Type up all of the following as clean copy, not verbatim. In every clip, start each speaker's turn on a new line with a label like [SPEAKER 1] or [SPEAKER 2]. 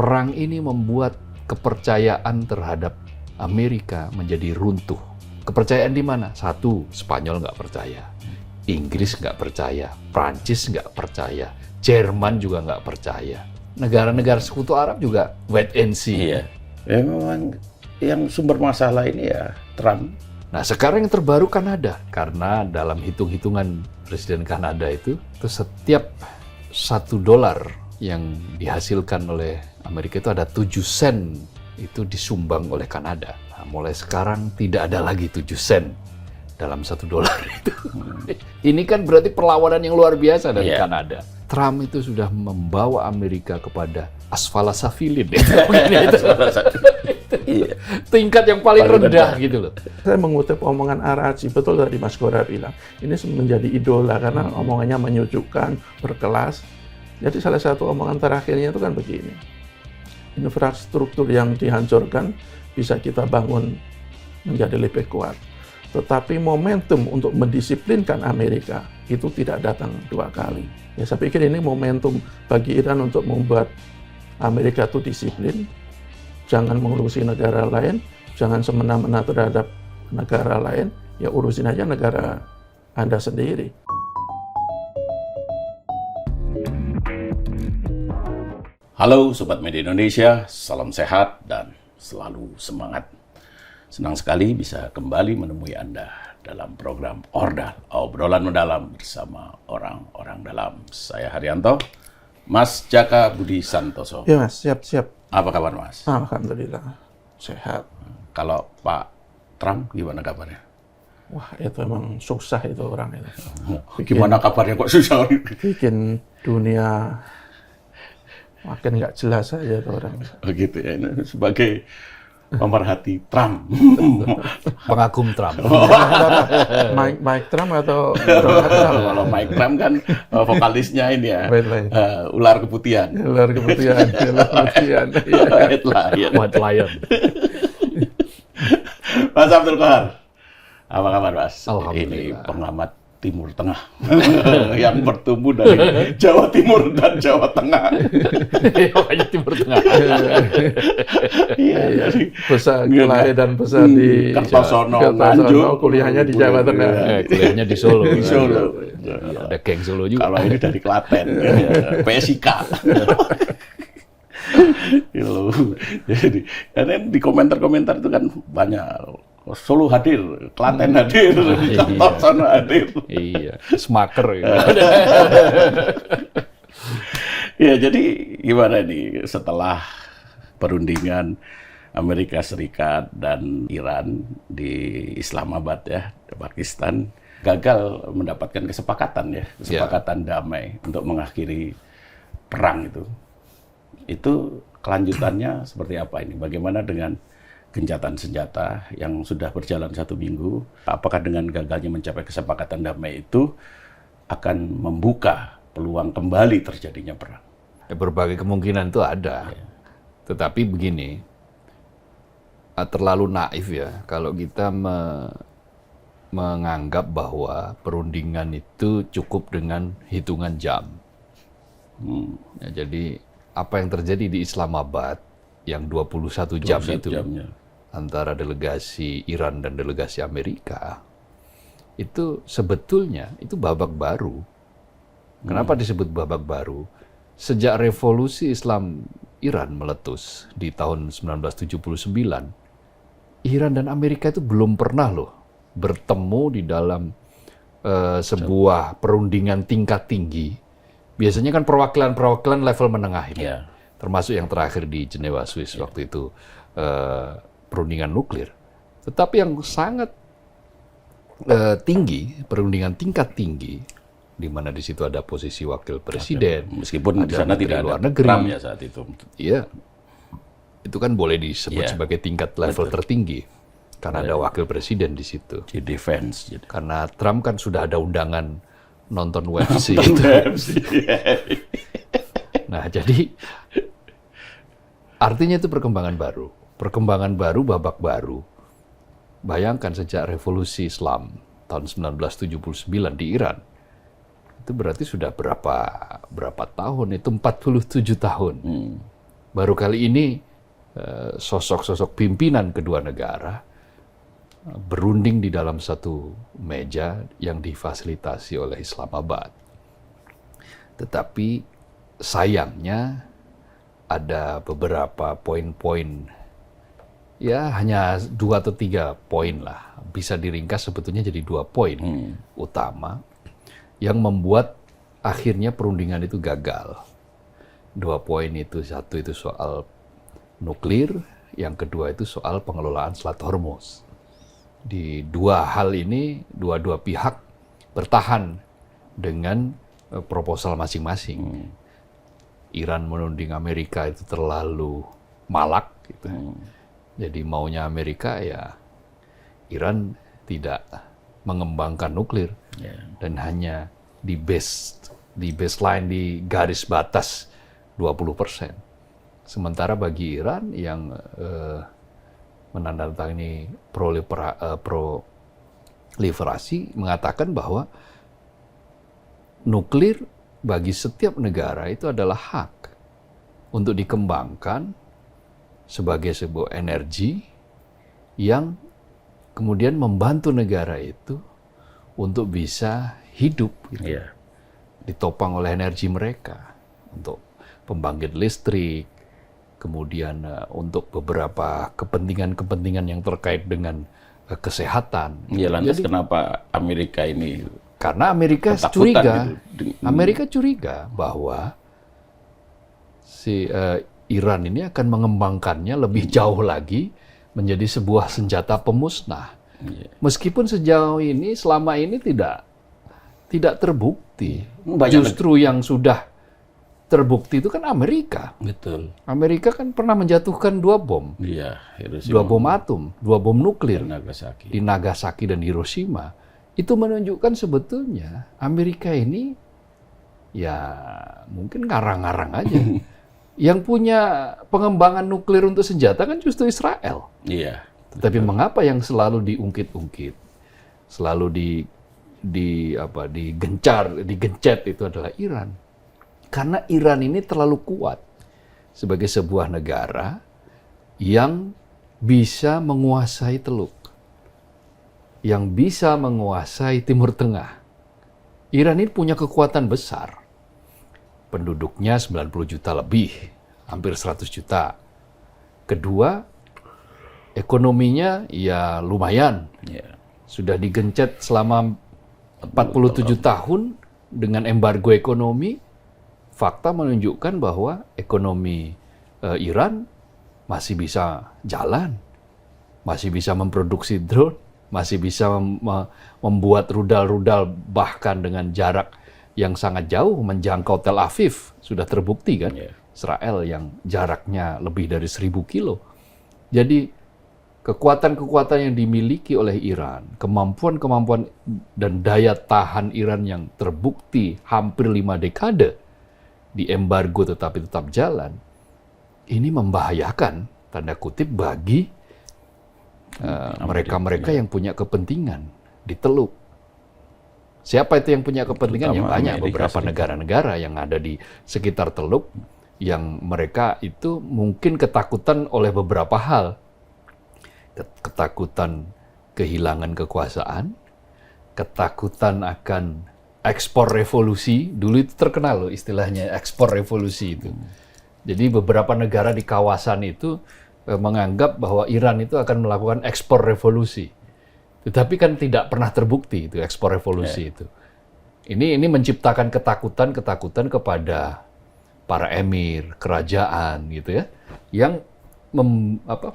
[SPEAKER 1] perang ini membuat kepercayaan terhadap Amerika menjadi runtuh. Kepercayaan di mana? Satu, Spanyol nggak percaya, Inggris nggak percaya, Prancis nggak percaya, Jerman juga nggak percaya. Negara-negara sekutu Arab juga wait and see.
[SPEAKER 2] Iya. Ya memang yang sumber masalah ini ya Trump.
[SPEAKER 1] Nah sekarang yang terbaru Kanada, karena dalam hitung-hitungan Presiden Kanada itu setiap $1 yang dihasilkan oleh Amerika itu ada 7 sen itu disumbang oleh Kanada. Nah, mulai sekarang tidak ada lagi 7 sen dalam $1 itu. Ini kan berarti perlawanan yang luar biasa dari Kanada. Trump itu sudah membawa Amerika kepada asfala safilin. Tingkat yang paling rendah gitu loh.
[SPEAKER 3] Saya mengutip omongan Arachi, betul tadi Mas Gora bilang, ini menjadi idola karena omongannya menyejukkan, berkelas. Jadi salah satu omongan terakhirnya itu kan begini, infrastruktur yang dihancurkan bisa kita bangun menjadi lebih kuat. Tetapi momentum untuk mendisiplinkan Amerika itu tidak datang 2 kali. Ya, saya pikir ini momentum bagi Iran untuk membuat Amerika itu disiplin, jangan mengurusi negara lain, jangan semena-mena terhadap negara lain, ya urusin aja negara Anda sendiri.
[SPEAKER 2] Halo Sobat Media Indonesia, salam sehat dan selalu semangat. Senang sekali bisa kembali menemui Anda dalam program Ordal, obrolan mendalam bersama orang-orang dalam. Saya Haryanto, Mas Jaka Budi Santoso.
[SPEAKER 3] Ya Mas, siap-siap.
[SPEAKER 2] Apa kabar Mas?
[SPEAKER 3] Alhamdulillah, sehat.
[SPEAKER 2] Kalau Pak Trump gimana kabarnya?
[SPEAKER 3] Wah, itu emang susah itu orang itu.
[SPEAKER 2] Gimana kabarnya kok susah?
[SPEAKER 3] Bikin dunia makin nggak jelas aja tuh orang.
[SPEAKER 2] Begitu ya, ini sebagai pemerhati Trump.
[SPEAKER 1] Pengagum Trump.
[SPEAKER 3] Mike Trump atau Donald Trump?
[SPEAKER 2] Kalau Mike Trump kan vokalisnya ini ya, ular keputihan.
[SPEAKER 3] Ular keputihan.
[SPEAKER 1] White Lion.
[SPEAKER 2] Mas Abdul Qahar, apa kabar Mas?
[SPEAKER 1] Alhamdulillah.
[SPEAKER 2] Ini pengamat Timur Tengah yang bertumbuh dari Jawa Timur dan Jawa Tengah.
[SPEAKER 1] Makanya Timur Tengah.
[SPEAKER 3] Iya, besar lahir dan besar di
[SPEAKER 2] Kertosono, Nganjuk,
[SPEAKER 3] kuliahnya di Jawa Tengah.
[SPEAKER 1] Kuliahnya di Solo.
[SPEAKER 2] Di Solo.
[SPEAKER 1] Ada geng Solo juga.
[SPEAKER 2] Kalau ini dari Klaten, PSIK. Jadi, karena di komentar-komentar itu kan banyak. Solo hadir, Klaten hadir, Kertosono hadir.
[SPEAKER 1] Iya, smaker gitu.
[SPEAKER 2] Ya, jadi gimana nih setelah perundingan Amerika Serikat dan Iran di Islamabad ya, Pakistan, gagal mendapatkan kesepakatan damai untuk mengakhiri perang itu. Itu kelanjutannya seperti apa ini? Bagaimana dengan gencatan senjata yang sudah berjalan 1 minggu? Apakah dengan gagalnya mencapai kesepakatan damai itu akan membuka peluang kembali terjadinya perang?
[SPEAKER 1] Berbagai kemungkinan itu ada. Tetapi begini, terlalu naif ya kalau kita menganggap bahwa perundingan itu cukup dengan hitungan jam. Ya, jadi apa yang terjadi di Islamabad yang 21 jam itu antara delegasi Iran dan delegasi Amerika itu sebetulnya itu babak baru. Kenapa disebut babak baru? Sejak revolusi Islam Iran meletus di tahun 1979, Iran dan Amerika itu belum pernah loh bertemu di dalam sebuah perundingan tingkat tinggi. Biasanya kan perwakilan level menengah ini. Termasuk yang terakhir di Jenewa, Swiss waktu itu perundingan nuklir. Tetapi yang sangat tinggi, perundingan tingkat tinggi, di mana di situ ada posisi wakil presiden,
[SPEAKER 2] meskipun di sana tidak
[SPEAKER 1] luar
[SPEAKER 2] ada
[SPEAKER 1] negeri
[SPEAKER 2] Trump ya saat itu.
[SPEAKER 1] Iya, itu kan boleh disebut sebagai tingkat level tertinggi karena ada wakil presiden di situ.
[SPEAKER 2] Di defense. Gitu.
[SPEAKER 1] Karena Trump kan sudah ada undangan nonton UFC. Nah, jadi artinya itu perkembangan baru, babak baru. Bayangkan sejak revolusi Islam tahun 1979 di Iran, itu berarti sudah berapa tahun? Itu 47 tahun. Baru kali ini sosok-sosok pimpinan kedua negara berunding di dalam satu meja yang difasilitasi oleh Islamabad. Tetapi sayangnya ada beberapa poin-poin, ya hanya 2 atau 3 poin lah, bisa diringkas sebetulnya jadi 2 poin utama yang membuat akhirnya perundingan itu gagal. 2 poin itu, satu itu soal nuklir, yang kedua itu soal pengelolaan Selat Hormuz. Di 2 hal ini, dua pihak bertahan dengan proposal masing-masing. Iran menuding Amerika itu terlalu malak, gitu. Jadi maunya Amerika ya Iran tidak mengembangkan nuklir dan hanya di baseline, di garis batas 20%. Sementara bagi Iran yang menandatangani proliferasi mengatakan bahwa nuklir bagi setiap negara itu adalah hak untuk dikembangkan sebagai sebuah energi yang kemudian membantu negara itu untuk bisa hidup, gitu. Ditopang oleh energi mereka untuk pembangkit listrik, kemudian untuk beberapa kepentingan-kepentingan yang terkait dengan kesehatan.
[SPEAKER 2] Ya, lantas kenapa Amerika ini?
[SPEAKER 1] Karena Amerika curiga, Amerika curiga bahwa si Iran ini akan mengembangkannya lebih jauh lagi menjadi sebuah senjata pemusnah. Meskipun sejauh ini, selama ini tidak terbukti. Justru yang sudah terbukti itu kan Amerika.
[SPEAKER 2] Betul.
[SPEAKER 1] Amerika kan pernah menjatuhkan 2 bom.
[SPEAKER 2] Iya,
[SPEAKER 1] 2 bom atom, 2 bom nuklir
[SPEAKER 2] Nagasaki.
[SPEAKER 1] di Nagasaki dan Hiroshima. Itu menunjukkan sebetulnya Amerika ini ya mungkin ngarang-ngarang aja. Yang punya pengembangan nuklir untuk senjata kan justru Israel.
[SPEAKER 2] Iya.
[SPEAKER 1] Tapi mengapa yang selalu diungkit-ungkit, selalu digencet itu adalah Iran? Karena Iran ini terlalu kuat sebagai sebuah negara yang bisa menguasai Teluk, yang bisa menguasai Timur Tengah. Iran ini punya kekuatan besar. Penduduknya 90 juta lebih, hampir 100 juta. Kedua, ekonominya ya lumayan. Sudah digencet selama 47 tahun dengan embargo ekonomi. Fakta menunjukkan bahwa ekonomi Iran masih bisa jalan, masih bisa memproduksi drone, masih bisa membuat rudal-rudal bahkan dengan jarak yang sangat jauh menjangkau Tel Aviv. Sudah terbukti kan, Israel yang jaraknya lebih dari 1000 kilo. Jadi kekuatan-kekuatan yang dimiliki oleh Iran, kemampuan-kemampuan dan daya tahan Iran yang terbukti hampir 5 dekade, di embargo tetapi tetap jalan, ini membahayakan, tanda kutip, bagi mereka-mereka yang punya kepentingan di Teluk. Siapa itu yang punya kepentingan? Yang banyak, beberapa negara-negara yang ada di sekitar Teluk, yang mereka itu mungkin ketakutan oleh beberapa hal. Ketakutan kehilangan kekuasaan, ketakutan akan ekspor revolusi. Dulu itu terkenal loh istilahnya ekspor revolusi itu. Jadi beberapa negara di kawasan itu menganggap bahwa Iran itu akan melakukan ekspor revolusi. Tetapi kan tidak pernah terbukti itu ekspor revolusi itu. Ini menciptakan ketakutan kepada para emir, kerajaan gitu ya, yang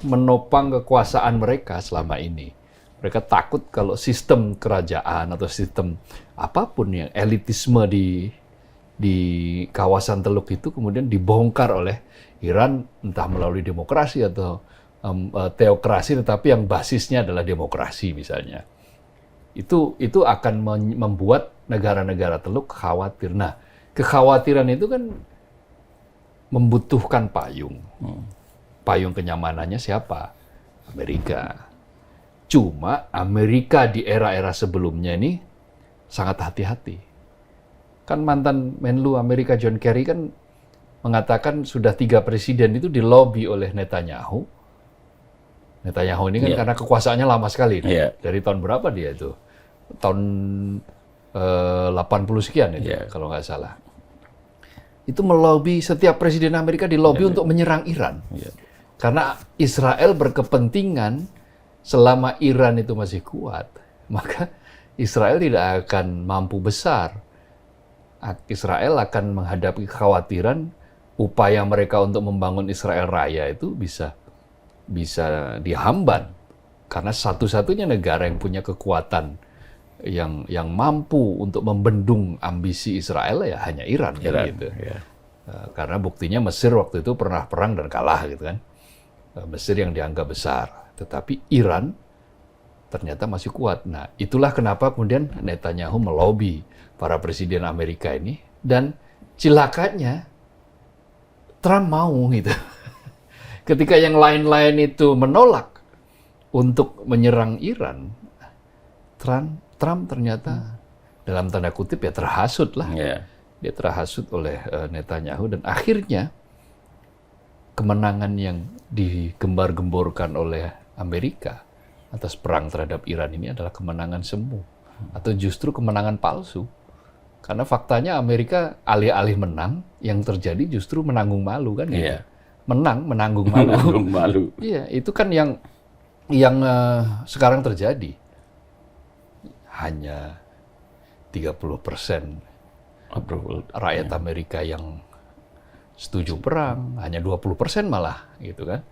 [SPEAKER 1] menopang kekuasaan mereka selama ini. Mereka takut kalau sistem kerajaan atau sistem apapun yang elitisme di kawasan Teluk itu kemudian dibongkar oleh Iran, entah melalui demokrasi atau teokrasi, tetapi yang basisnya adalah demokrasi misalnya. Itu akan membuat negara-negara Teluk khawatir. Nah, kekhawatiran itu kan membutuhkan payung. Payung kenyamanannya siapa? Amerika. Cuma Amerika di era-era sebelumnya ini sangat hati-hati. Kan mantan Menlu Amerika John Kerry kan mengatakan sudah 3 presiden itu dilobi oleh Netanyahu. Netanyahu ini kan karena kekuasaannya lama sekali. Dari tahun berapa dia itu? Tahun 80 sekian itu, kalau nggak salah. Itu melobi, setiap presiden Amerika dilobi untuk menyerang Iran. Karena Israel berkepentingan selama Iran itu masih kuat, maka Israel tidak akan mampu besar. Israel akan menghadapi kekhawatiran upaya mereka untuk membangun Israel Raya itu bisa dihambat. Karena satu-satunya negara yang punya kekuatan yang mampu untuk membendung ambisi Israel ya hanya Iran. Gitu. Karena buktinya Mesir waktu itu pernah perang dan kalah gitu kan. Mesir yang dianggap besar, tetapi Iran ternyata masih kuat. Nah, itulah kenapa kemudian Netanyahu melobi para presiden Amerika ini, dan cilakanya Trump mau gitu. Ketika yang lain-lain itu menolak untuk menyerang Iran, Trump ternyata dalam tanda kutip ya terhasut lah. Dia terhasut oleh Netanyahu, dan akhirnya kemenangan yang digembar-gemborkan oleh Amerika atas perang terhadap Iran ini adalah kemenangan semu atau justru kemenangan palsu. Karena faktanya Amerika alih-alih menang, yang terjadi justru menanggung malu kan? Gitu. Menanggung malu.
[SPEAKER 2] Menanggung malu.
[SPEAKER 1] Iya, itu kan yang sekarang terjadi. Hanya 30% rakyat Amerika yang setuju perang, hanya 20% malah, gitu kan.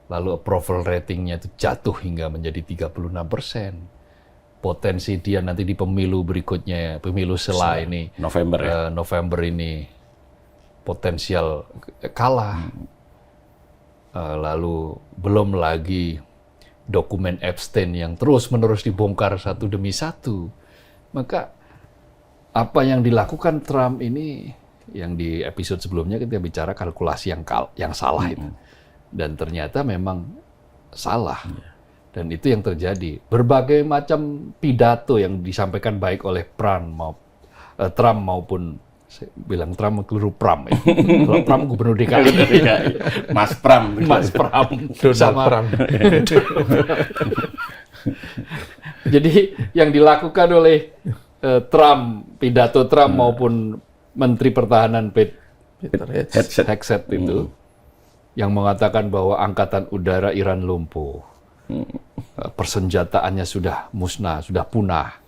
[SPEAKER 1] Lalu approval ratingnya itu jatuh hingga menjadi 36%. Potensi dia nanti di pemilu berikutnya, pemilu ini, November ini, potensial kalah. Lalu belum lagi dokumen Epstein yang terus-menerus dibongkar satu demi satu. Maka apa yang dilakukan Trump ini, yang di episode sebelumnya kita bicara kalkulasi yang salah itu. Dan ternyata memang salah. Dan itu yang terjadi. Berbagai macam pidato yang disampaikan baik oleh Trump maupun, saya bilang Trump keliru Pram. Ya. Kalau Pram gubernur DKI.
[SPEAKER 2] Mas Pram.
[SPEAKER 1] Sama Pram. Jadi yang dilakukan oleh pidato Trump maupun Menteri Pertahanan Peter Hegseth itu, yang mengatakan bahwa angkatan udara Iran lumpuh, persenjataannya sudah musnah, sudah punah,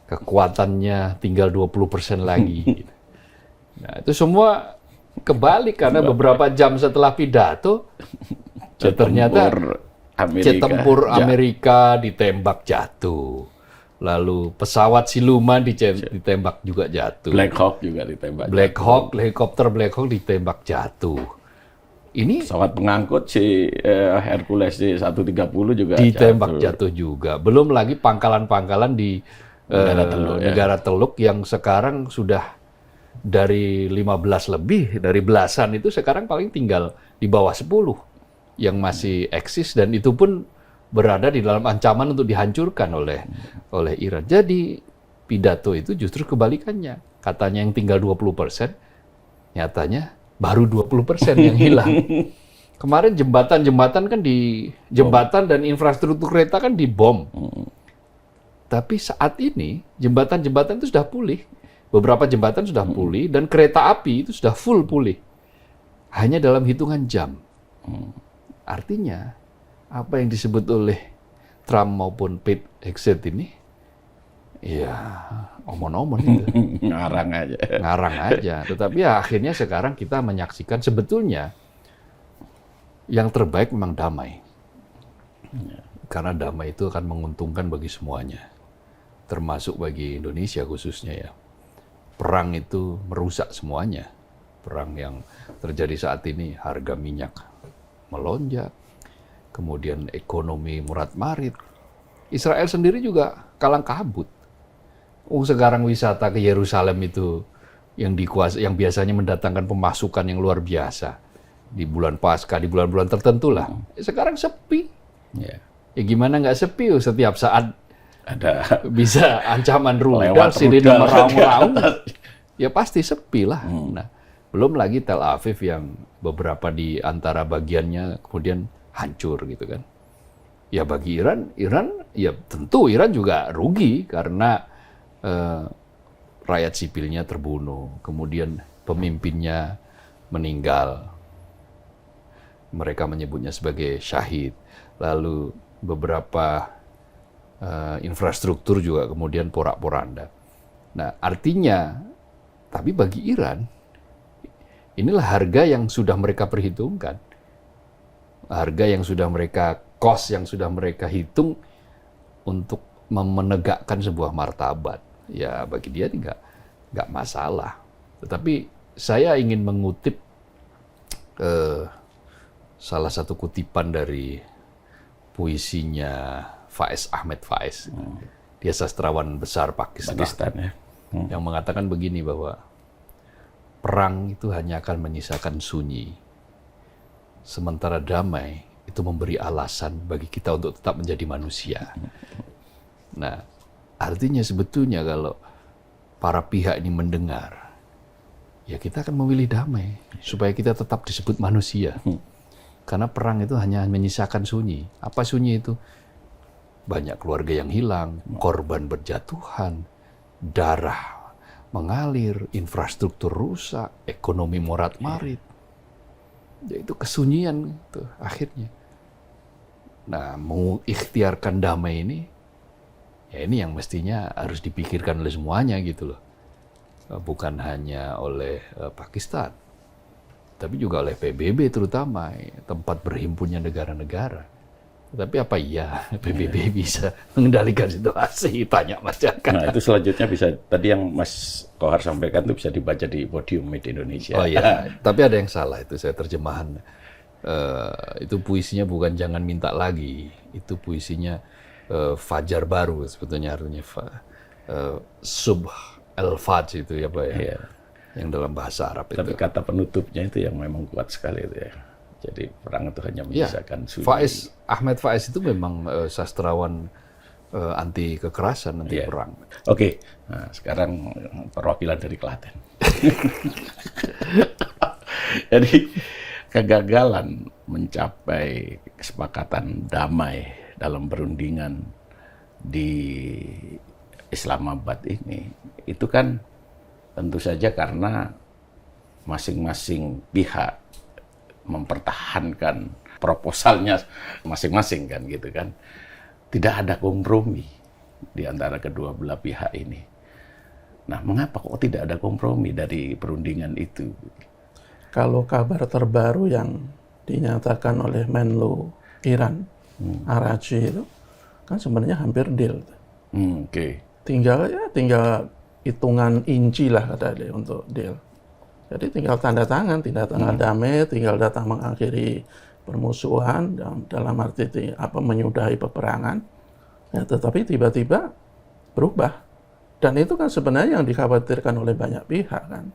[SPEAKER 1] kekuatannya tinggal 20% lagi. Nah, itu semua kebalik karena beberapa jam setelah pidato, ternyata jet tempur Amerika ditembak jatuh. Lalu pesawat siluman ditembak juga jatuh.
[SPEAKER 2] Black Hawk juga ditembak.
[SPEAKER 1] Helikopter Black Hawk ditembak jatuh. Ini
[SPEAKER 2] pesawat pengangkut si Hercules C-130 juga
[SPEAKER 1] ditembak jatuh juga. Belum lagi pangkalan-pangkalan di negara Teluk yang sekarang sudah dari 15 lebih, dari belasan itu sekarang paling tinggal di bawah 10 yang masih eksis, dan itu pun berada di dalam ancaman untuk dihancurkan oleh Iran. Jadi pidato itu justru kebalikannya. Katanya yang tinggal 20%, nyatanya baru 20% yang hilang. Kemarin jembatan-jembatan kan jembatan dan infrastruktur kereta kan dibom. Tapi saat ini jembatan-jembatan itu sudah pulih. Beberapa jembatan sudah pulih dan kereta api itu sudah full pulih. Hanya dalam hitungan jam. Artinya apa yang disebut oleh Trump maupun Pete Hegseth ini, ya omon-omon itu. Ngarang aja. Tetapi ya akhirnya sekarang kita menyaksikan sebetulnya yang terbaik memang damai. Karena damai itu akan menguntungkan bagi semuanya. Termasuk bagi Indonesia khususnya ya. Perang itu merusak semuanya. Perang yang terjadi saat ini, harga minyak melonjak. Kemudian ekonomi murat-marit. Israel sendiri juga kalang kabut. Sekarang wisata ke Yerusalem itu yang biasanya mendatangkan pemasukan yang luar biasa di bulan Paskah, di bulan-bulan tertentu lah. Sekarang sepi. Ya gimana nggak sepi? Setiap saat ada bisa ancaman rudal, sirine meraung-raung. Ya pasti sepi lah. Nah, Belum lagi Tel Aviv yang beberapa di antara bagiannya kemudian hancur gitu kan. Ya bagi Iran ya tentu Iran juga rugi karena rakyat sipilnya terbunuh, kemudian pemimpinnya meninggal. Mereka menyebutnya sebagai syahid. Lalu beberapa infrastruktur juga kemudian porak-poranda. Nah, artinya, tapi bagi Iran, inilah harga yang sudah mereka perhitungkan. Harga yang sudah mereka, cost yang sudah mereka hitung untuk menegakkan sebuah martabat. Ya, bagi dia nggak masalah. Tetapi saya ingin mengutip salah satu kutipan dari puisinya Ahmed Faiz. Dia sastrawan besar Pakistan
[SPEAKER 2] ya.
[SPEAKER 1] Yang mengatakan begini bahwa perang itu hanya akan menyisakan sunyi. Sementara damai itu memberi alasan bagi kita untuk tetap menjadi manusia. Nah, artinya sebetulnya kalau para pihak ini mendengar, ya kita akan memilih damai supaya kita tetap disebut manusia. Karena perang itu hanya menyisakan sunyi. Apa sunyi itu? Banyak keluarga yang hilang, korban berjatuhan, darah mengalir, infrastruktur rusak, ekonomi morat-marit. Itu kesunyian itu akhirnya. Nah, mengikhtiarkan damai ini, ya ini yang mestinya harus dipikirkan oleh semuanya gitu loh. Bukan hanya oleh Pakistan, tapi juga oleh PBB terutama, tempat berhimpunnya negara-negara. Tapi apa iya PBB bisa mengendalikan situasi? Tanya Mas Jaka.
[SPEAKER 2] Nah, itu selanjutnya bisa, tadi yang Mas Kohar sampaikan itu bisa dibaca di Podium Made Indonesia.
[SPEAKER 1] Oh iya, tapi ada yang salah itu saya terjemahan. Itu puisinya bukan jangan minta lagi, itu puisinya fajar baru sebetulnya artinya subh al-fajr itu ya Pak ya.
[SPEAKER 2] Iya.
[SPEAKER 1] Yang dalam bahasa Arab
[SPEAKER 2] Tapi
[SPEAKER 1] itu.
[SPEAKER 2] kata penutupnya itu yang memang kuat sekali itu ya. Jadi perang itu hanya menyisakan sunyi.
[SPEAKER 1] Ahmed Faiz itu memang sastrawan anti kekerasan, anti perang.
[SPEAKER 2] Oke, nah sekarang perwakilan dari Klaten. Jadi kegagalan mencapai kesepakatan damai dalam perundingan di Islamabad ini, itu kan tentu saja karena masing-masing pihak mempertahankan proposalnya masing-masing kan gitu kan. Tidak ada kompromi di antara kedua belah pihak ini. Nah, mengapa kok tidak ada kompromi dari perundingan itu?
[SPEAKER 3] Kalau kabar terbaru yang dinyatakan oleh Menlu Iran, Araghchi itu, kan sebenarnya hampir deal.
[SPEAKER 2] Oke.
[SPEAKER 3] Tinggal hitungan inci lah kata dia untuk deal. Jadi tinggal tanda tangan damai, tinggal datang mengakhiri permusuhan dalam arti menyudahi peperangan. Ya, tetapi tiba-tiba berubah. Dan itu kan sebenarnya yang dikhawatirkan oleh banyak pihak kan.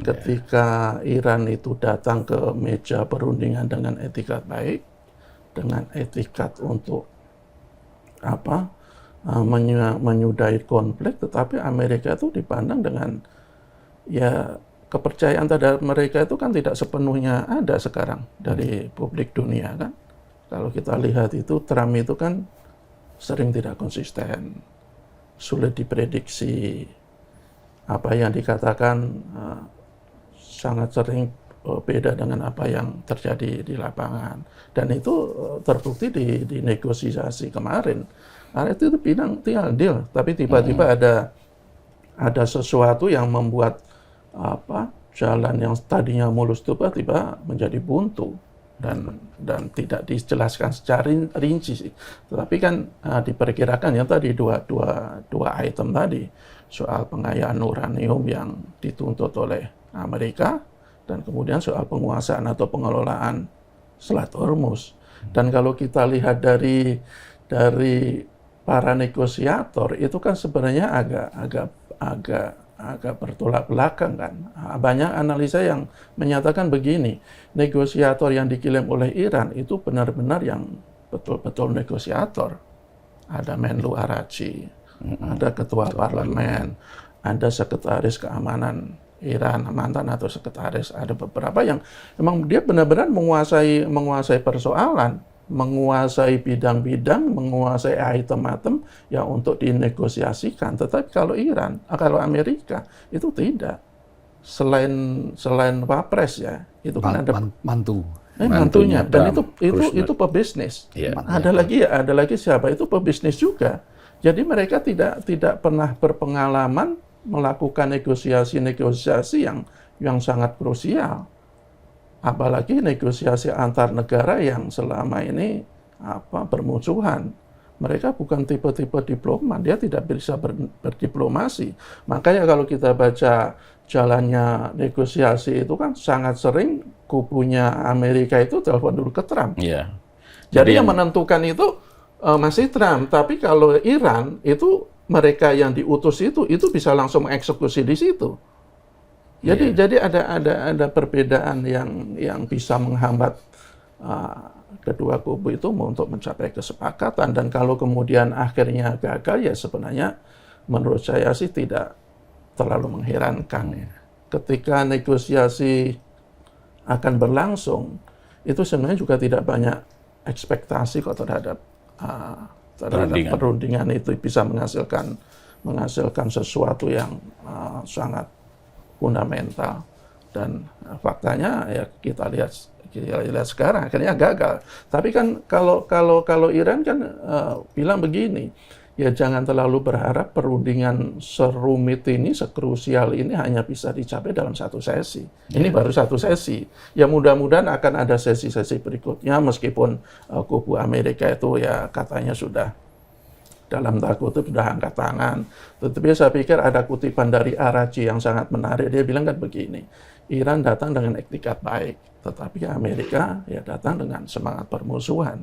[SPEAKER 3] Ketika Iran itu datang ke meja perundingan dengan etikat baik, dengan etikat untuk menyudahi konflik, tetapi Amerika itu dipandang dengan ya kepercayaan terhadap mereka itu kan tidak sepenuhnya ada sekarang dari publik dunia kan. Kalau kita lihat itu Trump itu kan sering tidak konsisten, sulit diprediksi, apa yang dikatakan sangat sering beda dengan apa yang terjadi di lapangan. Dan itu terbukti di negosiasi kemarin. Karena itu tinggal deal, tapi tiba-tiba ada sesuatu yang membuat jalan yang tadinya mulus tiba-tiba menjadi buntu dan tidak dijelaskan secara rinci sih. Tetapi kan diperkirakan yang tadi dua item tadi soal pengayaan uranium yang dituntut oleh Amerika dan kemudian soal penguasaan atau pengelolaan Selat Hormuz. Dan kalau kita lihat dari para negosiator itu kan sebenarnya agak bertolak belakang kan. Banyak analisa yang menyatakan begini, negosiator yang dikirim oleh Iran itu benar-benar yang betul-betul negosiator. Ada Menlu Araghchi, ada ketua parlemen, ada sekretaris keamanan Iran, mantan atau sekretaris, ada beberapa yang memang dia benar-benar menguasai persoalan, menguasai bidang-bidang, menguasai item-item yang untuk dinegosiasikan. Tetapi kalau Iran, kalau Amerika itu tidak. Selain wapres ya, itu kan ada mantunya, dan itu pebisnis.
[SPEAKER 2] Yeah.
[SPEAKER 3] Ada lagi siapa? Itu pebisnis juga. Jadi mereka tidak pernah berpengalaman melakukan negosiasi yang sangat krusial. Apalagi negosiasi antar negara yang selama ini bermusuhan. Mereka bukan tipe-tipe diplomat, dia tidak bisa berdiplomasi. Makanya kalau kita baca jalannya negosiasi itu kan sangat sering kubunya Amerika itu telepon dulu ke Trump.
[SPEAKER 2] Yeah.
[SPEAKER 3] Jadi yang menentukan itu masih Trump, tapi kalau Iran itu mereka yang diutus itu bisa langsung mengeksekusi di situ. Jadi ada perbedaan yang bisa menghambat kedua kubu itu untuk mencapai kesepakatan, dan kalau kemudian akhirnya gagal ya sebenarnya menurut saya sih tidak terlalu mengherankan ya. Ketika negosiasi akan berlangsung itu sebenarnya juga tidak banyak ekspektasi kok terhadap perundingan itu bisa menghasilkan sesuatu yang sangat fundamental, dan faktanya ya kita lihat sekarang akhirnya gagal. Tapi kan kalau Iran kan bilang begini, ya jangan terlalu berharap perundingan serumit ini, sekrusial ini hanya bisa dicapai dalam satu sesi. Ini baru satu sesi. Ya mudah-mudahan akan ada sesi-sesi berikutnya, meskipun kubu Amerika itu ya katanya sudah dalam tanda kutip sudah angkat tangan. Tetapi saya pikir ada kutipan dari Arachi yang sangat menarik. Dia bilang kan begini, Iran datang dengan etikat baik, tetapi Amerika ya datang dengan semangat permusuhan.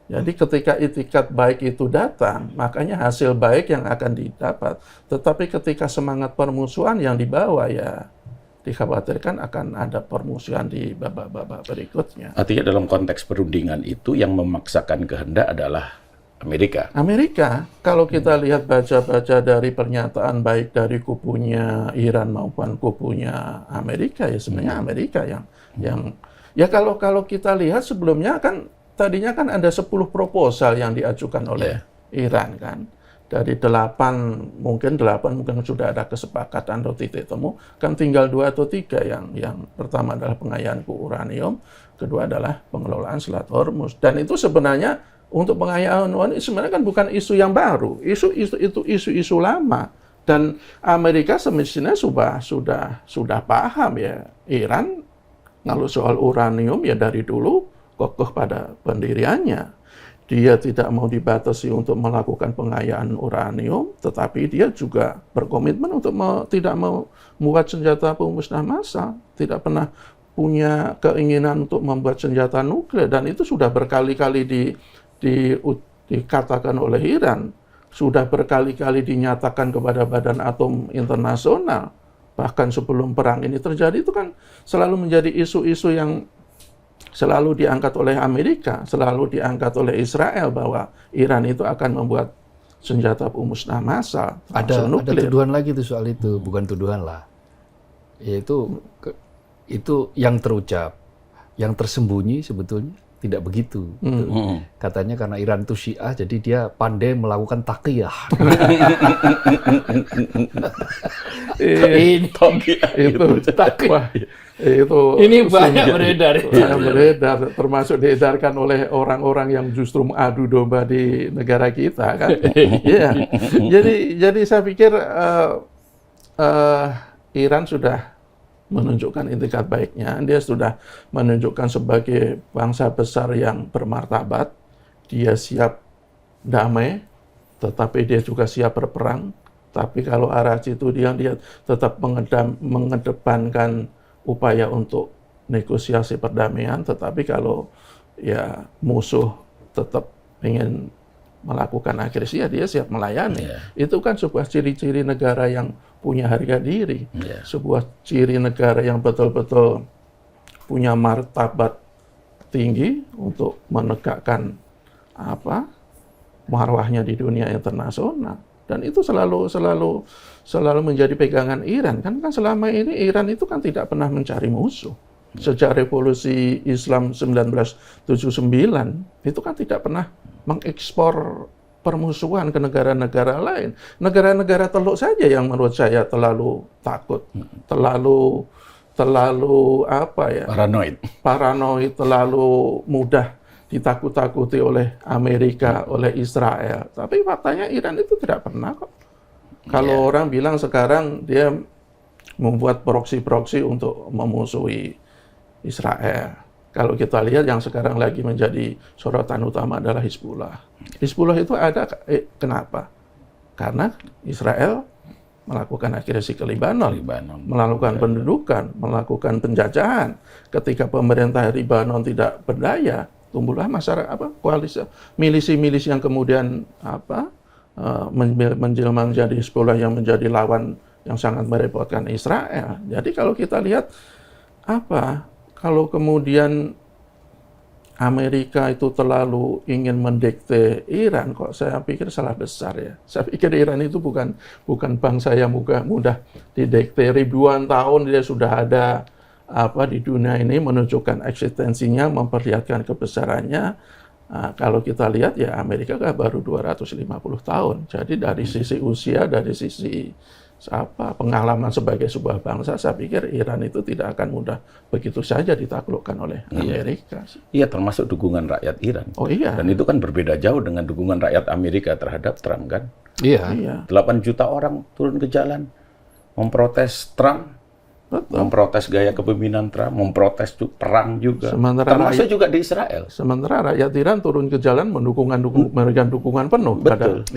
[SPEAKER 3] Jadi ketika etikat baik itu datang, makanya hasil baik yang akan didapat. Tetapi ketika semangat permusuhan yang dibawa, ya dikhawatirkan akan ada permusuhan di babak-babak berikutnya.
[SPEAKER 2] Artinya dalam konteks perundingan itu yang memaksakan kehendak adalah Amerika. Kalau kita lihat baca-baca dari pernyataan baik dari kubunya Iran maupun kubunya Amerika, ya sebenarnya Amerika yang ya kalau kita lihat sebelumnya kan tadinya kan ada 10 proposal yang diajukan oleh Iran kan. Dari 8 mungkin sudah ada kesepakatan atau titik temu, kan tinggal 2 atau 3 yang pertama adalah pengayaan uranium, kedua adalah pengelolaan Selat Hormuz. Dan itu sebenarnya untuk pengayaan uranium sebenarnya kan bukan isu yang baru, isu lama, dan Amerika semestinya sudah paham ya, Iran kalau soal uranium ya dari dulu kokoh pada pendiriannya. Dia tidak mau dibatasi untuk melakukan pengayaan uranium, tetapi dia juga berkomitmen untuk tidak mau membuat senjata pemusnah massal, tidak pernah punya keinginan untuk membuat senjata nuklir, dan itu sudah berkali-kali dikatakan oleh Iran, sudah berkali-kali dinyatakan kepada Badan Atom Internasional. Bahkan sebelum perang ini terjadi itu kan selalu menjadi isu-isu yang selalu diangkat oleh Amerika, selalu diangkat oleh Israel, bahwa Iran itu akan membuat senjata pemusnah massal.
[SPEAKER 1] Ada tuduhan lagi tuh soal itu, bukan tuduhan lah. Yaitu itu yang terucap, yang tersembunyi sebetulnya tidak begitu. Katanya karena Iran itu Syiah, jadi dia pandai melakukan taqiyah. Ini banyak beredar,
[SPEAKER 3] termasuk diedarkan oleh orang-orang yang justru mengadu domba di negara kita kan. Jadi saya pikir Iran sudah menunjukkan itikat baiknya. Dia sudah menunjukkan sebagai bangsa besar yang bermartabat. Dia siap damai, tetapi dia juga siap berperang. Tapi kalau Arachi itu dia tetap mengedepankan upaya untuk negosiasi perdamaian, tetapi kalau ya musuh tetap ingin melakukan agresi, ya dia siap melayani. Itu kan sebuah ciri-ciri negara yang punya harga diri, sebuah ciri negara yang betul-betul punya martabat tinggi untuk menegakkan marwahnya di dunia internasional. Dan itu selalu menjadi pegangan Iran. Kan selama ini Iran itu kan tidak pernah mencari musuh. Sejak revolusi Islam 1979 itu kan tidak pernah mengekspor permusuhan ke negara-negara lain. Negara-negara Teluk saja yang menurut saya terlalu takut, terlalu paranoid, terlalu mudah ditakut-takuti oleh Amerika, oleh Israel. Tapi faktanya Iran itu tidak pernah kok. Kalau orang bilang sekarang dia membuat proksi-proksi untuk memusuhi Israel. Kalau kita lihat yang sekarang lagi menjadi sorotan utama adalah Hizbullah. Hizbullah itu ada, kenapa? Karena Israel melakukan agresi ke Lebanon, melakukan pendudukan, melakukan penjajahan. Ketika pemerintah Lebanon tidak berdaya, tumbuhlah masyarakat koalisi milisi-milisi yang kemudian menjelma menjadi Hizbullah yang menjadi lawan yang sangat merepotkan Israel. Jadi kalau kita lihat kalau kemudian Amerika itu terlalu ingin mendikte Iran, kok saya pikir salah besar ya. Saya pikir Iran itu bukan bangsa yang mudah didikte. Ribuan tahun dia sudah ada di dunia ini, menunjukkan eksistensinya, memperlihatkan kebesarannya. Kalau kita lihat ya Amerika kan baru 250 tahun. Jadi dari sisi usia, dari sisi pengalaman sebagai sebuah bangsa, saya pikir Iran itu tidak akan mudah begitu saja ditaklukkan oleh Amerika.
[SPEAKER 2] Iya, termasuk dukungan rakyat Iran.
[SPEAKER 3] Oh iya.
[SPEAKER 2] Dan itu kan berbeda jauh dengan dukungan rakyat Amerika terhadap Trump kan.
[SPEAKER 1] Iya.
[SPEAKER 2] 8 juta orang turun ke jalan memprotes Trump. Betul. Memprotes gaya kepemimpinan Trump, memprotes perang juga. Termasuk juga di Israel.
[SPEAKER 3] Sementara rakyat Iran turun ke jalan memberikan dukungan penuh.
[SPEAKER 2] Betul.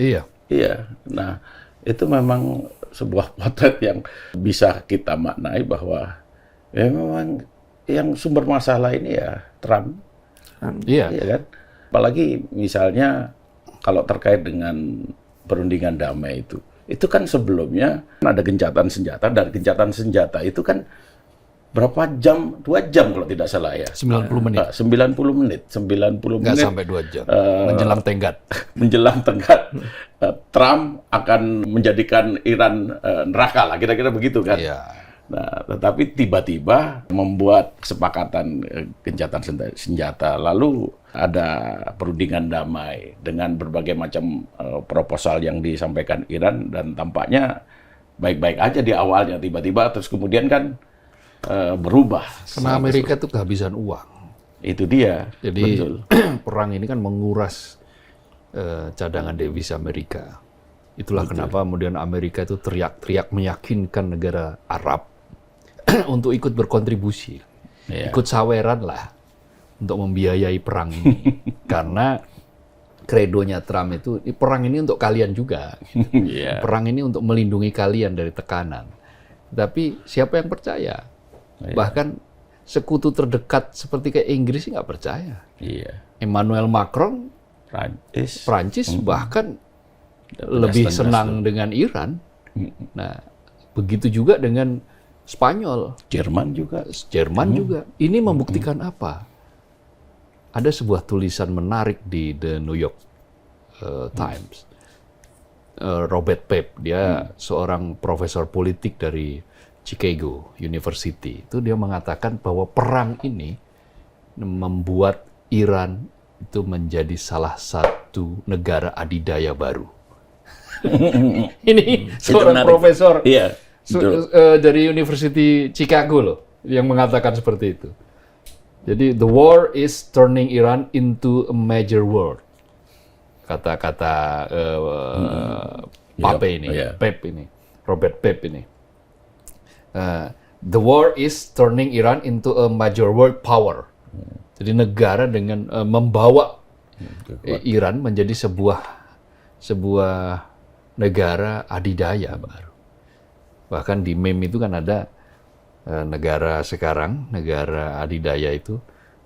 [SPEAKER 1] Iya.
[SPEAKER 2] Nah, itu memang sebuah potret yang bisa kita maknai bahwa memang yang sumber masalah ini ya Trump. Iya kan? Apalagi misalnya kalau terkait dengan perundingan damai itu kan sebelumnya ada gencatan senjata, dan gencatan senjata itu kan berapa jam? 2 jam kalau tidak salah ya.
[SPEAKER 1] 90 menit.
[SPEAKER 2] 90 menit.
[SPEAKER 1] Nggak sampai 2 jam. Menjelang tenggat.
[SPEAKER 2] Menjelang tenggat. Trump akan menjadikan Iran neraka lah, kira-kira begitu kan.
[SPEAKER 1] Iya.
[SPEAKER 2] Nah, tetapi tiba-tiba membuat kesepakatan gencatan senjata, lalu ada perundingan damai dengan berbagai macam proposal yang disampaikan Iran, dan tampaknya baik-baik aja di awalnya, tiba-tiba terus kemudian kan berubah.
[SPEAKER 1] Karena Amerika itu kehabisan uang.
[SPEAKER 2] Itu dia.
[SPEAKER 1] Jadi
[SPEAKER 2] betul.
[SPEAKER 1] Perang ini kan menguras cadangan devisa Amerika. Itulah kenapa kemudian Amerika itu teriak-teriak meyakinkan negara Arab untuk ikut berkontribusi, ikut saweran lah untuk membiayai perang ini. Karena kredonya Trump itu, perang ini untuk kalian juga. Perang ini untuk melindungi kalian dari tekanan. Tapi siapa yang percaya? Bahkan sekutu terdekat seperti kayak Inggris nggak percaya. Emmanuel Macron, Prancis bahkan lebih senang dengan Iran. Nah, begitu juga dengan Spanyol, Jerman juga. Ini membuktikan apa? Ada sebuah tulisan menarik di The New York Times. Robert Pape, dia seorang profesor politik dari Chicago University. Itu dia mengatakan bahwa perang ini membuat Iran itu menjadi salah satu negara adidaya baru. Ini seorang profesor dari University Chicago loh yang mengatakan seperti itu. Jadi the war is turning Iran into a major world. Kata-kata Pape ini, Pape ini, Robert Pape ini. The war is turning Iran into a major world power. Jadi negara dengan membawa Iran menjadi sebuah negara adidaya baru. Bahkan di meme itu kan ada negara sekarang, negara adidaya itu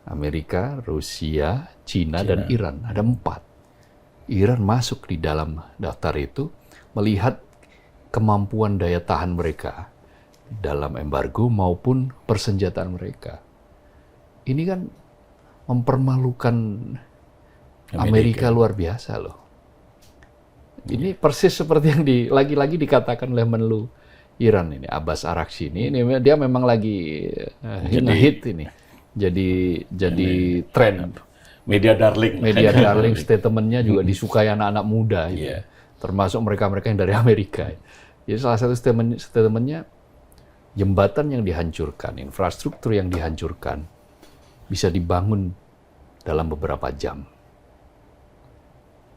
[SPEAKER 1] Amerika, Rusia, Cina, dan Iran. Ada 4. Iran masuk di dalam daftar itu melihat kemampuan daya tahan mereka dalam embargo maupun persenjataan mereka. Ini kan mempermalukan Amerika luar biasa loh. Ini persis seperti yang lagi-lagi dikatakan oleh Menlu Iran ini, Abbas Araghchi ini dia memang lagi hit ini. Jadi tren.
[SPEAKER 2] Media darling
[SPEAKER 1] Statementnya juga disukai anak-anak muda. Gitu. Termasuk mereka-mereka yang dari Amerika. Jadi salah satu statementnya, jembatan yang dihancurkan, infrastruktur yang dihancurkan, bisa dibangun dalam beberapa jam.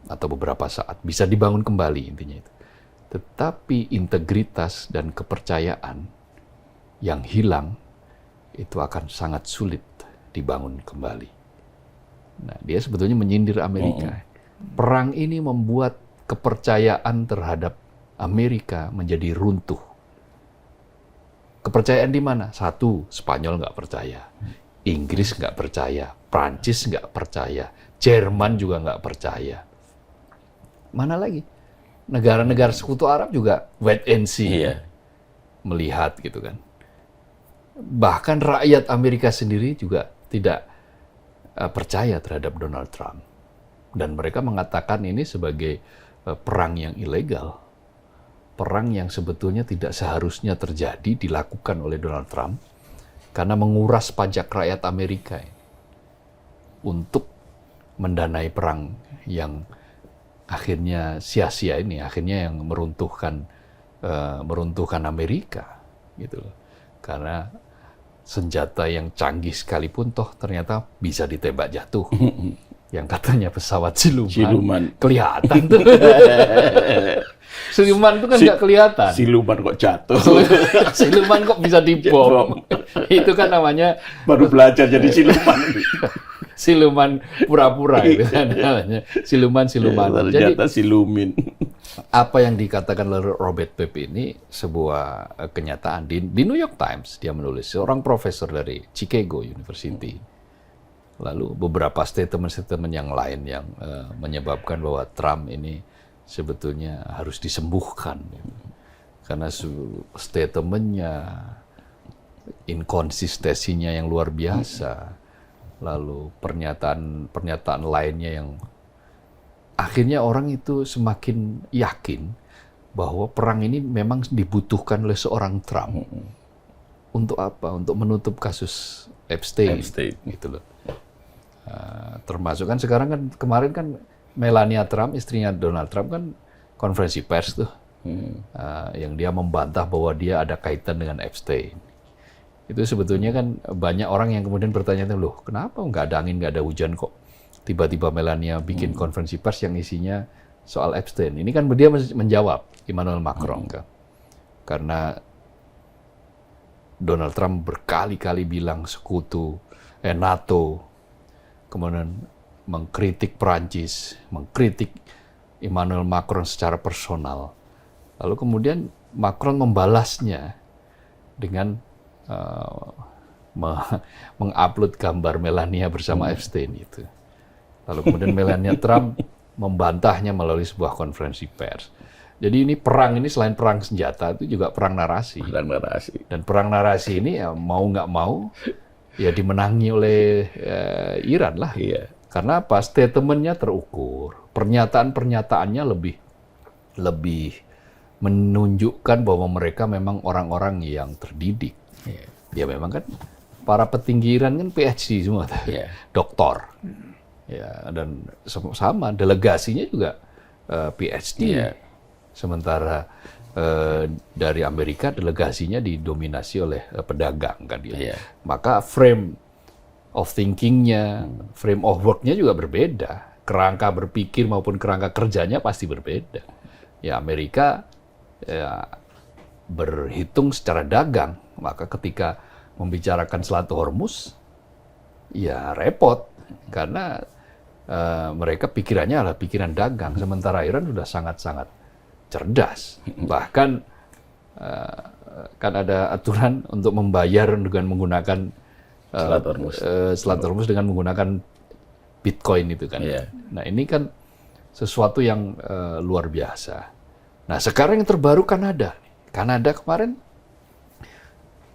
[SPEAKER 1] Atau beberapa saat. Bisa dibangun kembali intinya itu. Tetapi integritas dan kepercayaan yang hilang, itu akan sangat sulit dibangun kembali. Nah, dia sebetulnya menyindir Amerika. Perang ini membuat kepercayaan terhadap Amerika menjadi runtuh. Kepercayaan di mana? Satu, Spanyol nggak percaya. Inggris nggak percaya. Prancis nggak percaya. Jerman juga nggak percaya. Mana lagi? Negara-negara sekutu Arab juga wait and see. Melihat gitu kan. Bahkan rakyat Amerika sendiri juga tidak percaya terhadap Donald Trump. Dan mereka mengatakan ini sebagai perang yang ilegal. Perang yang sebetulnya tidak seharusnya terjadi, dilakukan oleh Donald Trump, karena menguras pajak rakyat Amerika untuk mendanai perang yang akhirnya sia-sia ini, akhirnya yang meruntuhkan Amerika. Gitu loh. Karena senjata yang canggih sekalipun toh ternyata bisa ditembak jatuh. Yang katanya pesawat siluman. Kelihatan tuh. Siluman itu kan nggak kelihatan.
[SPEAKER 2] Siluman kok jatuh.
[SPEAKER 1] Siluman kok bisa dibom. Itu kan namanya
[SPEAKER 2] baru belajar jadi siluman.
[SPEAKER 1] Siluman pura-pura itu kan namanya. Siluman.
[SPEAKER 2] Ternyata silumin.
[SPEAKER 1] Apa yang dikatakan oleh Robert Webb ini sebuah kenyataan. Di New York Times dia menulis, seorang profesor dari Chicago University. Lalu beberapa statement-statement yang lain yang menyebabkan bahwa Trump ini sebetulnya harus disembuhkan. Karena statementnya, inkonsistensinya yang luar biasa. Lalu pernyataan lainnya yang akhirnya orang itu semakin yakin bahwa perang ini memang dibutuhkan oleh seorang Trump. Untuk apa? Untuk menutup kasus Epstein. Gitu loh. Termasuk kan sekarang kan kemarin kan Melania Trump, istrinya Donald Trump kan konferensi pers tuh. Yang dia membantah bahwa dia ada kaitan dengan Epstein. Itu sebetulnya kan banyak orang yang kemudian bertanya, loh kenapa nggak ada angin, nggak ada hujan kok? Tiba-tiba Melania bikin konferensi pers yang isinya soal Epstein. Ini kan dia menjawab Emmanuel Macron kan. Karena Donald Trump berkali-kali bilang sekutu, NATO, kemudian mengkritik Prancis, mengkritik Emmanuel Macron secara personal. Lalu kemudian Macron membalasnya dengan mengupload gambar Melania bersama Epstein itu. Lalu kemudian Melania Trump membantahnya melalui sebuah konferensi pers. Jadi ini perang ini selain perang senjata itu juga perang narasi. Dan perang narasi ini ya mau nggak mau ya dimenangi oleh Iran lah. Karena apa? Statementnya terukur, pernyataan-pernyataannya lebih menunjukkan bahwa mereka memang orang-orang yang terdidik. Ya memang kan para petinggi Iran kan PhD semua, doktor. Ya, dan sama delegasinya juga PhD. Sementara dari Amerika delegasinya didominasi oleh pedagang kan dia. Maka frame of thinking-nya, frame of work-nya juga berbeda. Kerangka berpikir maupun kerangka kerjanya pasti berbeda. Ya Amerika berhitung secara dagang, maka ketika membicarakan Selat Hormuz ya repot karena mereka pikirannya adalah pikiran dagang, sementara Iran sudah sangat-sangat cerdas. Bahkan kan ada aturan untuk membayar dengan menggunakan Selat Hormuz dengan menggunakan Bitcoin itu kan. Nah ini kan sesuatu yang luar biasa. Nah sekarang yang terbaru Kanada. Kanada kemarin,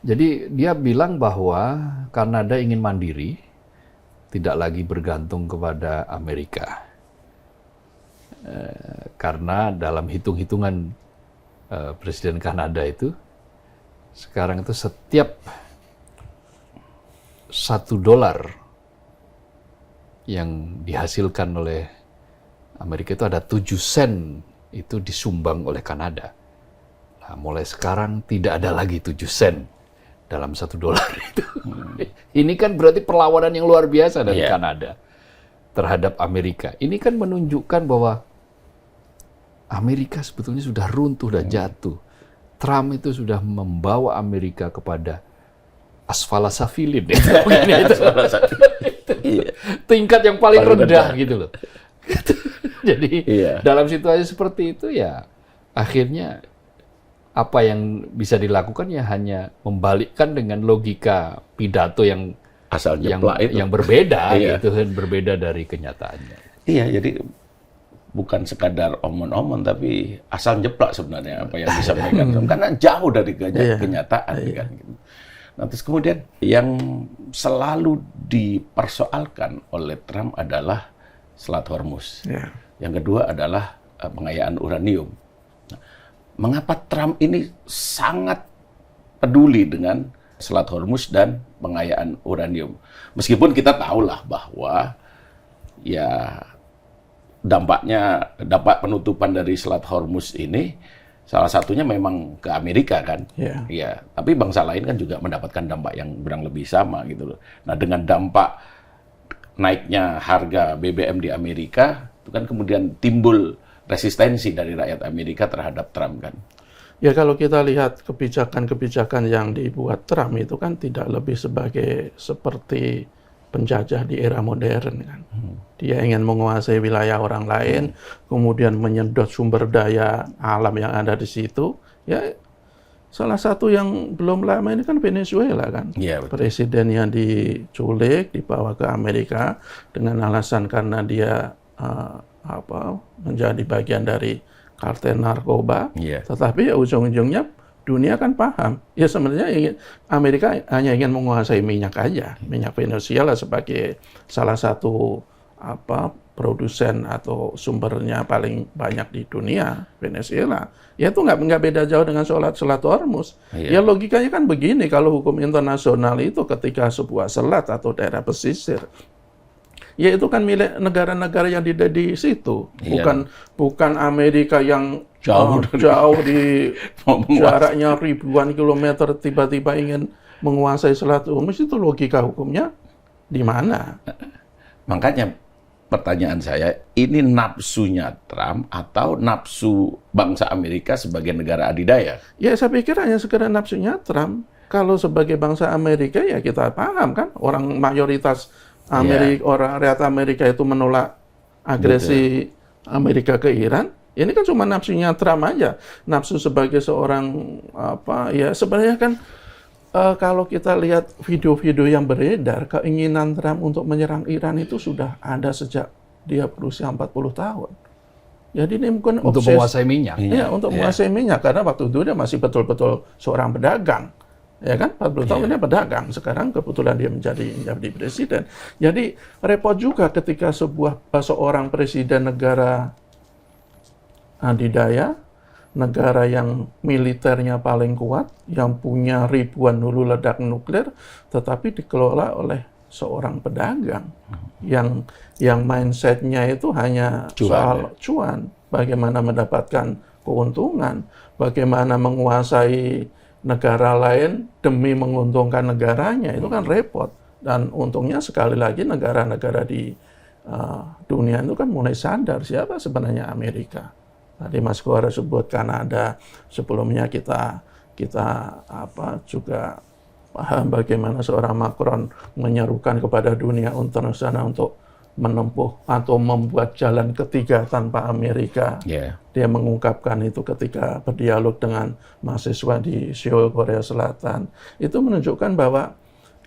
[SPEAKER 1] jadi dia bilang bahwa Kanada ingin mandiri, tidak lagi bergantung kepada Amerika. Karena dalam hitung-hitungan Presiden Kanada itu, sekarang itu setiap $1 yang dihasilkan oleh Amerika itu ada 7 sen itu disumbang oleh Kanada. Nah, mulai sekarang tidak ada lagi 7 sen dalam $1 itu. Ini kan berarti perlawanan yang luar biasa dari Kanada terhadap Amerika. Ini kan menunjukkan bahwa Amerika sebetulnya sudah runtuh dan jatuh. Trump itu sudah membawa Amerika kepada asfala safilin. Tingkat yang paling rendah gitu loh. Jadi dalam situasi seperti itu ya akhirnya apa yang bisa dilakukan ya hanya membalikkan dengan logika pidato yang berbeda gitu, berbeda dari kenyataannya.
[SPEAKER 2] Iya, jadi bukan sekadar omon-omon tapi asal jeplak sebenarnya apa yang disampaikan karena jauh dari kenyataan kan gitu. Nah, terus kemudian yang selalu dipersoalkan oleh Trump adalah Selat Hormuz. Yang kedua adalah pengayaan uranium. Nah, mengapa Trump ini sangat peduli dengan Selat Hormuz dan pengayaan uranium? Meskipun kita tahulah bahwa ya dampak penutupan dari Selat Hormuz ini salah satunya memang ke Amerika kan. Ya, tapi bangsa lain kan juga mendapatkan dampak yang kurang lebih sama gitu loh. Nah, dengan dampak naiknya harga BBM di Amerika itu kan kemudian timbul resistensi dari rakyat Amerika terhadap Trump kan.
[SPEAKER 3] Ya, kalau kita lihat kebijakan-kebijakan yang dibuat Trump itu kan tidak lebih seperti penjajah di era modern kan. Dia ingin menguasai wilayah orang lain, kemudian menyedot sumber daya alam yang ada di situ. Ya, salah satu yang belum lama ini kan Venezuela kan. Presidennya diculik, dibawa ke Amerika dengan alasan karena dia menjadi bagian dari kartel narkoba. Tetapi ya ujung-ujungnya dunia kan paham, ya sebenarnya Amerika hanya ingin menguasai minyak aja, minyak Venezuela sebagai salah satu produsen atau sumbernya paling banyak di dunia, Venezuela. Ya itu nggak beda jauh dengan Selat Hormuz. Ya logikanya kan begini, kalau hukum internasional itu ketika sebuah selat atau daerah pesisir, ya itu kan milik negara-negara yang di situ, bukan Amerika yang jauh di jaraknya ribuan kilometer tiba-tiba ingin menguasai Selat Hormuz. Itu logika hukumnya di mana?
[SPEAKER 2] Makanya pertanyaan saya, ini nafsunya Trump atau nafsu bangsa Amerika sebagai negara adidaya?
[SPEAKER 3] Ya saya pikir hanya sekedar nafsunya Trump. Kalau sebagai bangsa Amerika ya kita paham kan, orang mayoritas orang rakyat Amerika itu menolak agresi Amerika ke Iran. Ini kan cuma nafsunya Trump aja. Nafsu sebagai seorang ya sebenarnya kan kalau kita lihat video-video yang beredar, keinginan Trump untuk menyerang Iran itu sudah ada sejak dia berusia 40 tahun. Jadi ini mungkin
[SPEAKER 1] untuk menguasai minyak.
[SPEAKER 3] Iya, untuk menguasai minyak karena waktu itu dia masih betul-betul seorang pedagang. Ya kan, 40 tahun dia pedagang. Sekarang kebetulan dia menjadi presiden. Jadi repot juga ketika seorang presiden negara adidaya, negara yang militernya paling kuat, yang punya ribuan hulu ledak nuklir, tetapi dikelola oleh seorang pedagang yang mindset-nya itu hanya soal cuan, bagaimana mendapatkan keuntungan, bagaimana menguasai negara lain demi menguntungkan negaranya, itu kan repot. Dan untungnya sekali lagi negara-negara di dunia itu kan mulai sadar siapa sebenarnya Amerika. Tadi Mas Gora sebut Kanada, sebelumnya kita juga paham bagaimana seorang Macron menyerukan kepada dunia internasional untuk menempuh atau membuat jalan ketiga tanpa Amerika. Dia mengungkapkan itu ketika berdialog dengan mahasiswa di Seoul, Korea Selatan. Itu menunjukkan bahwa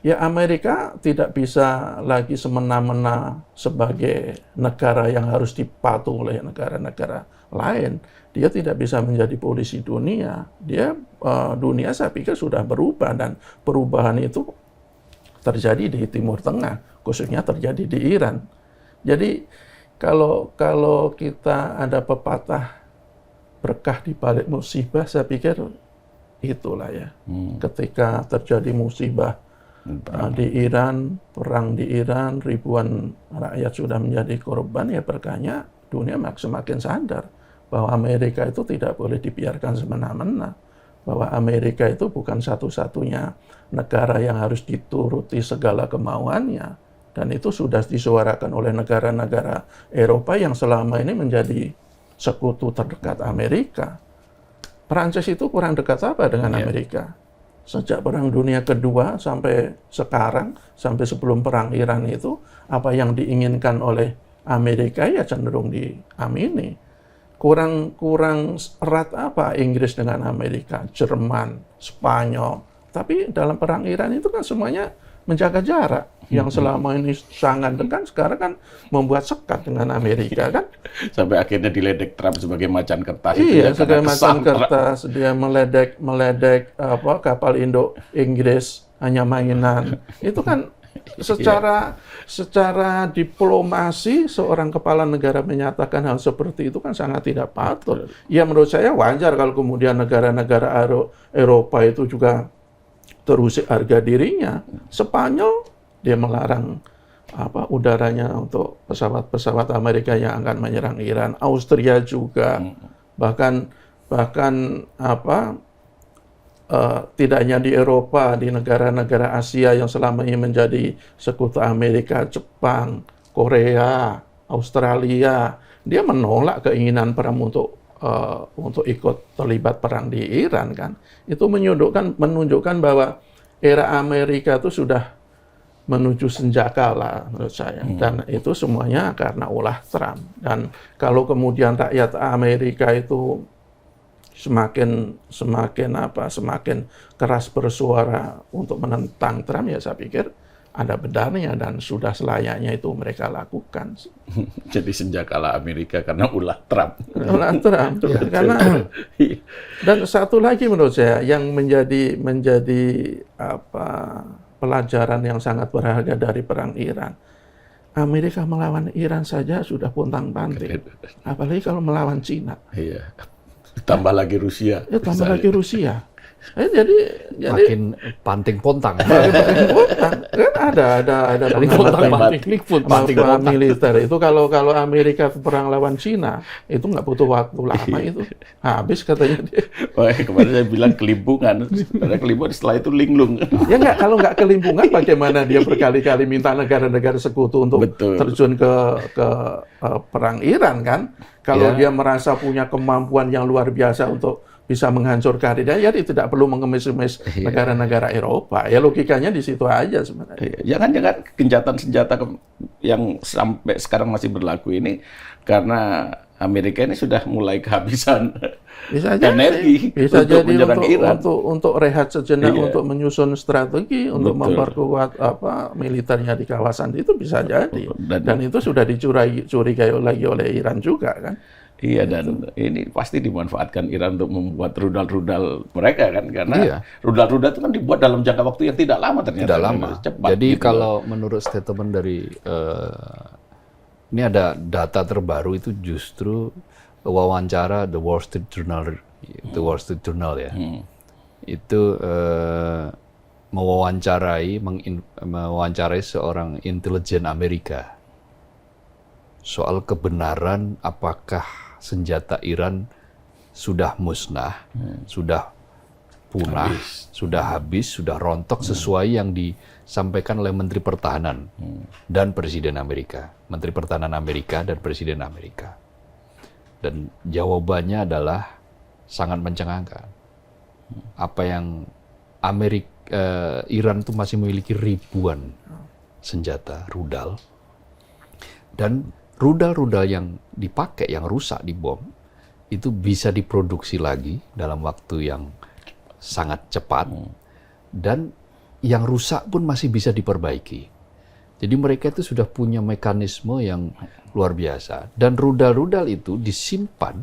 [SPEAKER 3] ya Amerika tidak bisa lagi semena-mena sebagai negara yang harus dipatuhi oleh negara-negara lain. Dia tidak bisa menjadi polisi dunia. Dunia saya pikir sudah berubah, dan perubahan itu terjadi di Timur Tengah, khususnya terjadi di Iran. Jadi kalau kita ada pepatah berkah di balik musibah, saya pikir itulah ya. Ketika terjadi musibah di Iran, perang di Iran, ribuan rakyat sudah menjadi korban, ya berkahnya dunia semakin sadar bahwa Amerika itu tidak boleh dibiarkan semena-mena, bahwa Amerika itu bukan satu-satunya negara yang harus dituruti segala kemauannya, dan itu sudah disuarakan oleh negara-negara Eropa yang selama ini menjadi sekutu terdekat Amerika. Prancis itu kurang dekat apa dengan Amerika? Sejak Perang Dunia Kedua sampai sekarang, sampai sebelum Perang Iran itu, apa yang diinginkan oleh Amerika ya cenderung diamini. Kurang erat apa Inggris dengan Amerika, Jerman, Spanyol. Tapi dalam Perang Iran itu kan semuanya menjaga jarak. Yang selama ini sangat dekat, sekarang kan membuat sekat dengan Amerika kan.
[SPEAKER 2] Sampai akhirnya diledek Trump sebagai macan kertas.
[SPEAKER 3] Iya, sebagai macan kertas. Dia meledek kapal Indo Inggris hanya mainan. Itu kan secara diplomasi seorang kepala negara menyatakan hal seperti itu kan sangat tidak patut. Ya menurut saya wajar kalau kemudian negara-negara Eropa itu juga terusik harga dirinya. Spanyol dia melarang udaranya untuk pesawat-pesawat Amerika yang akan menyerang Iran. Austria juga bahkan tidak hanya di Eropa, di negara-negara Asia yang selama ini menjadi sekutu Amerika, Jepang, Korea, Australia, dia menolak keinginan Trump untuk ikut terlibat perang di Iran kan. Itu menunjukkan bahwa era Amerika itu sudah menuju senjakala menurut saya, dan itu semuanya karena ulah Trump. Dan kalau kemudian rakyat Amerika itu semakin keras bersuara untuk menentang Trump, ya saya pikir ada benarnya dan sudah selayaknya itu mereka lakukan.
[SPEAKER 2] Jadi senjakala Amerika karena ulah Trump.
[SPEAKER 3] Ulah Trump. Karena dan satu lagi menurut saya yang menjadi pelajaran yang sangat berharga dari perang Iran. Amerika melawan Iran saja sudah pontang-panting. Apalagi kalau melawan Cina.
[SPEAKER 2] Iya. Tambah lagi Rusia.
[SPEAKER 3] Ya, tambah lagi Rusia. Jadi
[SPEAKER 1] makin panting-pontang.
[SPEAKER 3] Kan ada pengamat militer itu kalau Amerika perang lawan Cina itu nggak butuh waktu lama, itu habis katanya dia.
[SPEAKER 2] Wah, kemarin saya bilang kelimpungan, karena kelimpungan setelah itu linglung.
[SPEAKER 3] Ya nggak, kalau nggak kelimpungan bagaimana dia berkali-kali minta negara-negara sekutu untuk terjun ke perang Iran kan? Kalau dia merasa punya kemampuan yang luar biasa untuk bisa menghancurkan dia, ya dia tidak perlu mengemis-emis negara-negara Eropa. Ya logikanya di situ aja sebenarnya.
[SPEAKER 2] Jangan-jangan gencatan senjata yang sampai sekarang masih berlaku ini karena Amerika ini sudah mulai kehabisan energi untuk menyerang Iran.
[SPEAKER 3] Untuk rehat sejenak, untuk menyusun strategi, untuk memperkuat militernya di kawasan itu bisa jadi. Dan itu sudah dicurigai lagi oleh Iran juga kan.
[SPEAKER 2] Iya, dan ini pasti dimanfaatkan Iran untuk membuat rudal-rudal mereka kan, karena rudal-rudal itu kan dibuat dalam jangka waktu yang tidak lama ternyata.
[SPEAKER 1] Tidak lama.
[SPEAKER 2] Cepat.
[SPEAKER 1] Jadi gitu kalau menurut statement dari ini ada data terbaru itu justru wawancara The Wall Street Journal, ya. Itu mewawancarai seorang intelijen Amerika soal kebenaran apakah senjata Iran sudah musnah, sudah punah, sudah habis, sudah rontok sesuai yang disampaikan oleh Menteri Pertahanan dan Presiden Amerika. Menteri Pertahanan Amerika dan Presiden Amerika. Dan jawabannya adalah sangat mencengangkan. Apa yang Iran itu masih memiliki ribuan senjata rudal. Dan rudal-rudal yang dipakai, yang rusak di bom, itu bisa diproduksi lagi dalam waktu yang sangat cepat, dan yang rusak pun masih bisa diperbaiki. Jadi mereka itu sudah punya mekanisme yang luar biasa. Dan rudal-rudal itu disimpan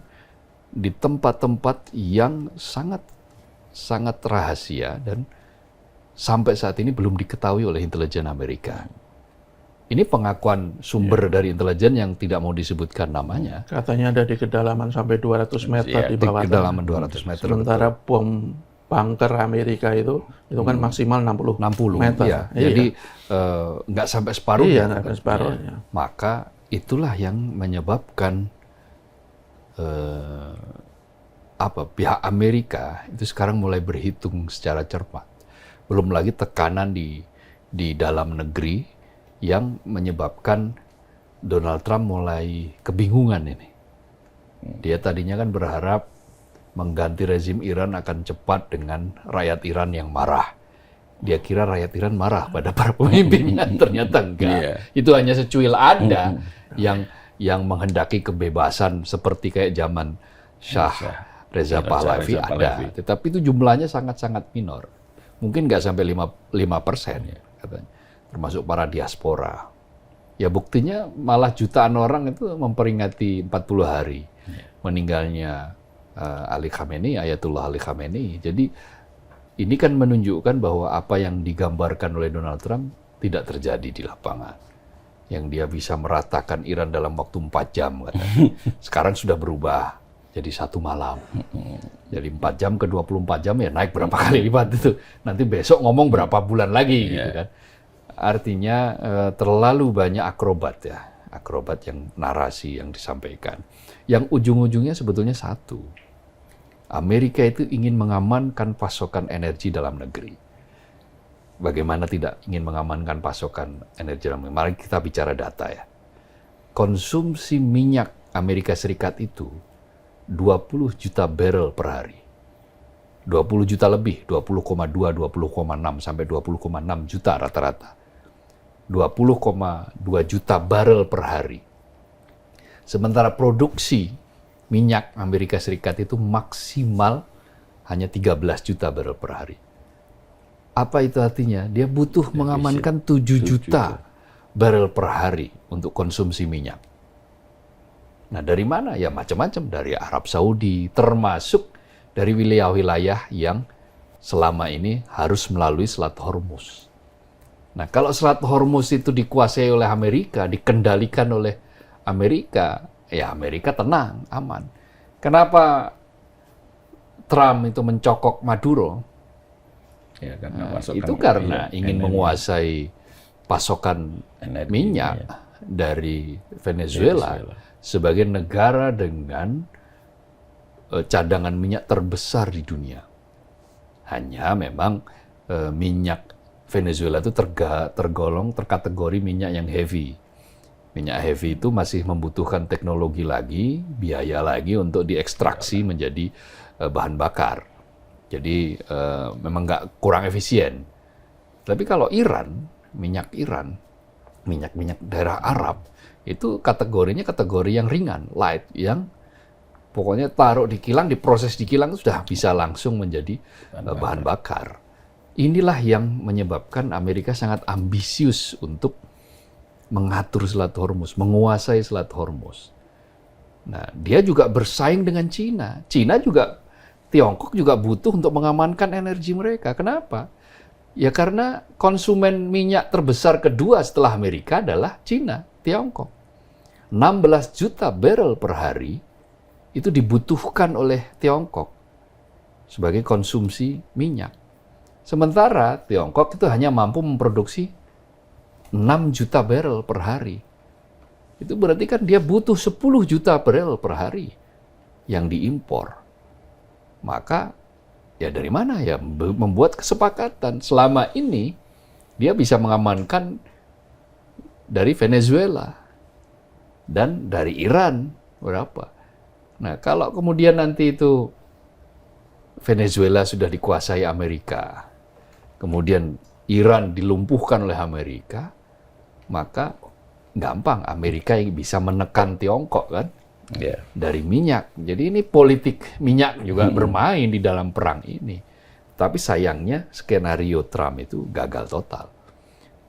[SPEAKER 1] di tempat-tempat yang sangat rahasia dan sampai saat ini belum diketahui oleh intelijen Amerika. Ini pengakuan sumber dari intelijen yang tidak mau disebutkan namanya.
[SPEAKER 3] Katanya ada di kedalaman sampai 200 meter di bawah
[SPEAKER 1] Di kedalaman 200 meter.
[SPEAKER 3] Sementara bom bunker Amerika itu kan maksimal 60 meter.
[SPEAKER 1] Ya. Jadi nggak sampai separuhnya.
[SPEAKER 3] Iya, nggak sampai separuhnya.
[SPEAKER 1] Maka itulah yang menyebabkan pihak Amerika itu sekarang mulai berhitung secara cermat. Belum lagi tekanan di dalam negeri yang menyebabkan Donald Trump mulai kebingungan ini. Dia tadinya kan berharap mengganti rezim Iran akan cepat dengan rakyat Iran yang marah. Dia kira rakyat Iran marah pada para pemimpinnya, ternyata enggak. Itu hanya secuil ada yang menghendaki kebebasan seperti kayak zaman Shah Reza Pahlavi ada. Tetapi itu jumlahnya sangat-sangat minor. Mungkin nggak sampai 5% ya katanya. Termasuk para diaspora. Ya buktinya malah jutaan orang itu memperingati 40 hari meninggalnya Ali Khamenei, Ayatullah Ali Khamenei. Jadi ini kan menunjukkan bahwa apa yang digambarkan oleh Donald Trump tidak terjadi di lapangan. Yang dia bisa meratakan Iran dalam waktu 4 jam katanya. Sekarang sudah berubah jadi 1 malam. Jadi 4 jam ke 24 jam ya naik berapa kali lipat itu. Nanti besok ngomong berapa bulan lagi gitu kan. Artinya terlalu banyak akrobat yang narasi yang disampaikan. Yang ujung-ujungnya sebetulnya satu. Amerika itu ingin mengamankan pasokan energi dalam negeri. Bagaimana tidak ingin mengamankan pasokan energi dalam negeri? Mari kita bicara data ya. Konsumsi minyak Amerika Serikat itu 20 juta barrel per hari. 20 juta lebih, 20,2, 20,6 sampai 20,6 juta rata-rata. 20,2 juta barrel per hari. Sementara produksi minyak Amerika Serikat itu maksimal hanya 13 juta barrel per hari. Apa itu artinya? Dia butuh mengamankan 7 juta barrel per hari untuk konsumsi minyak. Nah dari mana? Ya macam-macam. Dari Arab Saudi, termasuk dari wilayah-wilayah yang selama ini harus melalui Selat Hormuz. Nah, kalau Selat Hormuz itu dikuasai oleh Amerika, dikendalikan oleh Amerika, ya Amerika tenang, aman. Kenapa Trump itu mencokok Maduro?
[SPEAKER 2] Ya, karena
[SPEAKER 1] itu karena ingin menguasai pasokan minyak dari Venezuela sebagai negara dengan cadangan minyak terbesar di dunia. Hanya memang minyak Venezuela itu terkategori minyak yang heavy. Minyak heavy itu masih membutuhkan teknologi lagi, biaya lagi untuk diekstraksi menjadi bahan bakar. Jadi memang nggak kurang efisien. Tapi kalau Iran, minyak daerah Arab, itu kategorinya kategori yang ringan, light, yang pokoknya taruh di kilang, diproses di kilang sudah bisa langsung menjadi bahan bakar. Inilah yang menyebabkan Amerika sangat ambisius untuk mengatur Selat Hormuz, menguasai Selat Hormuz. Nah, dia juga bersaing dengan Cina. Tiongkok juga butuh untuk mengamankan energi mereka. Kenapa? Ya karena konsumen minyak terbesar kedua setelah Amerika adalah Cina, Tiongkok. 16 juta barrel per hari itu dibutuhkan oleh Tiongkok sebagai konsumsi minyak. Sementara Tiongkok itu hanya mampu memproduksi 6 juta barrel per hari. Itu berarti kan dia butuh 10 juta barrel per hari yang diimpor. Maka ya dari mana ya membuat kesepakatan. Selama ini dia bisa mengamankan dari Venezuela dan dari Iran berapa. Nah, kalau kemudian nanti itu Venezuela sudah dikuasai Amerika, kemudian Iran dilumpuhkan oleh Amerika, maka gampang Amerika yang bisa menekan Tiongkok kan dari minyak. Jadi ini politik minyak juga bermain di dalam perang ini. Tapi sayangnya skenario Trump itu gagal total.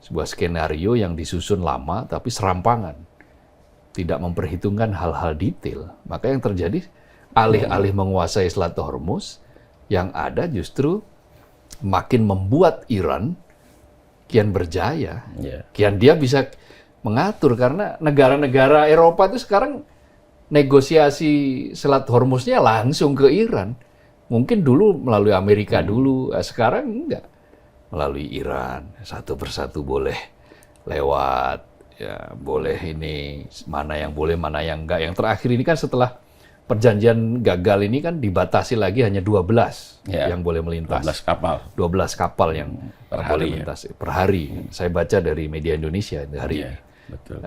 [SPEAKER 1] Sebuah skenario yang disusun lama tapi serampangan. Tidak memperhitungkan hal-hal detail. Maka yang terjadi alih-alih menguasai Selat Hormuz, yang ada justru makin membuat Iran kian berjaya. Kian dia bisa mengatur karena negara-negara Eropa itu sekarang negosiasi Selat Hormuznya langsung ke Iran. Mungkin dulu melalui Amerika dulu, sekarang enggak. Melalui Iran, satu persatu boleh lewat, ya boleh ini, mana yang boleh, mana yang enggak. Yang terakhir ini kan setelah perjanjian gagal ini kan dibatasi lagi hanya 12 yang boleh melintas. 12 kapal yang
[SPEAKER 2] per
[SPEAKER 1] boleh
[SPEAKER 2] hari
[SPEAKER 1] melintas per hari. Saya baca dari media Indonesia hari ini.
[SPEAKER 2] Betul.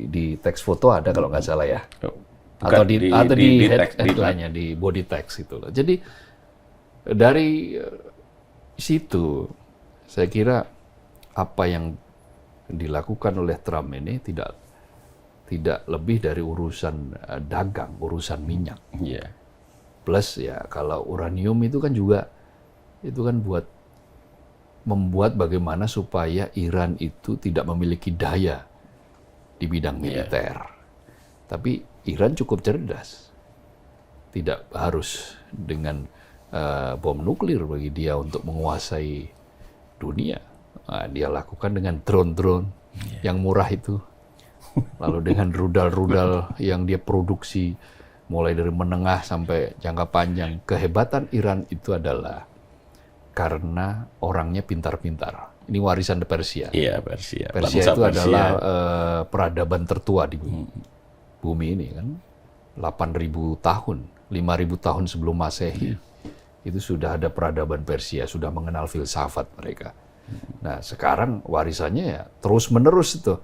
[SPEAKER 1] Di teks foto ada kalau nggak salah ya.
[SPEAKER 2] Bukan,
[SPEAKER 1] Atau di
[SPEAKER 2] headline-nya,
[SPEAKER 1] di body text itu loh. Jadi dari situ saya kira apa yang dilakukan oleh Trump ini tidak lebih dari urusan dagang, urusan minyak.
[SPEAKER 2] Yeah.
[SPEAKER 1] Plus ya kalau uranium itu kan juga membuat bagaimana supaya Iran itu tidak memiliki daya di bidang militer. Tapi Iran cukup cerdas. Tidak harus dengan bom nuklir bagi dia untuk menguasai dunia. Nah, dia lakukan dengan drone-drone yang murah itu. Lalu dengan rudal-rudal yang dia produksi mulai dari menengah sampai jangka panjang. Kehebatan Iran itu adalah karena orangnya pintar-pintar. Ini warisan dari Persia.
[SPEAKER 2] Iya, Persia.
[SPEAKER 1] Persia itu adalah peradaban tertua di bumi ini kan. 8.000 tahun, 5.000 tahun sebelum Masehi. Itu sudah ada peradaban Persia, sudah mengenal filsafat mereka. Nah, sekarang warisannya ya terus-menerus itu.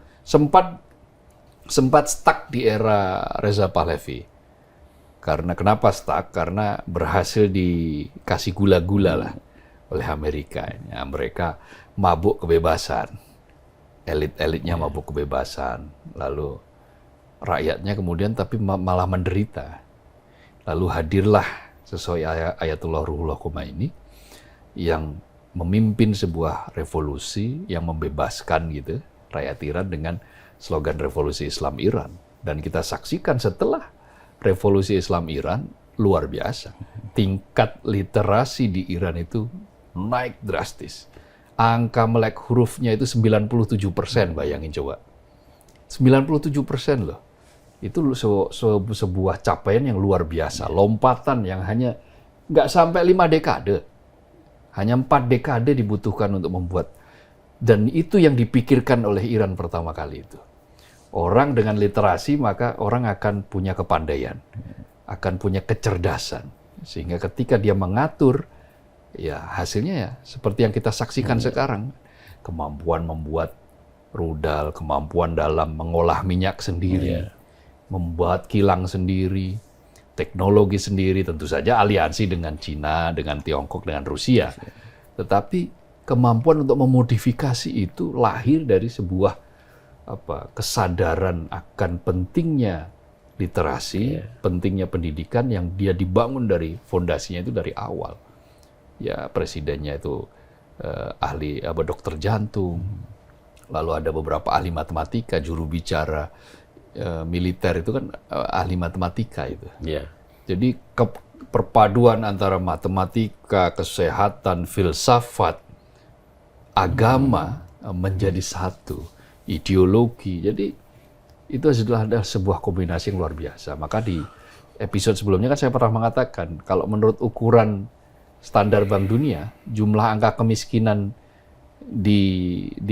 [SPEAKER 1] Sempat stuck di era Reza Pahlavi. Kenapa stuck? Karena berhasil dikasih gula-gula lah oleh Amerika. Ya, mereka mabuk kebebasan. Elit-elitnya mabuk kebebasan. Lalu rakyatnya kemudian tapi malah menderita. Lalu hadirlah sesuai Ayatullah Ruhullah Khomeini yang memimpin sebuah revolusi yang membebaskan gitu rakyat Iran dengan slogan Revolusi Islam Iran. Dan kita saksikan setelah Revolusi Islam Iran luar biasa. Tingkat literasi di Iran itu naik drastis. Angka melek hurufnya itu 97%, bayangin coba. 97% loh. Itu sebuah capaian yang luar biasa. Lompatan yang hanya nggak sampai 5 dekade. Hanya 4 dekade dibutuhkan untuk membuat. Dan itu yang dipikirkan oleh Iran pertama kali itu. Orang dengan literasi maka orang akan punya kepandaian. Akan punya kecerdasan. Sehingga ketika dia mengatur, ya hasilnya ya seperti yang kita saksikan sekarang. Kemampuan membuat rudal, kemampuan dalam mengolah minyak sendiri, membuat kilang sendiri, teknologi sendiri, tentu saja aliansi dengan Cina, dengan Tiongkok, dengan Rusia. Tetapi kemampuan untuk memodifikasi itu lahir dari sebuah kesadaran akan pentingnya literasi, pentingnya pendidikan yang dia dibangun dari fondasinya itu dari awal. Ya presidennya itu ahli dokter jantung, lalu ada beberapa ahli matematika, juru bicara militer itu kan ahli matematika itu. Jadi perpaduan antara matematika, kesehatan, filsafat, agama menjadi satu, ideologi. Jadi itu adalah sebuah kombinasi yang luar biasa. Maka di episode sebelumnya kan saya pernah mengatakan kalau menurut ukuran standar Bank Dunia, jumlah angka kemiskinan di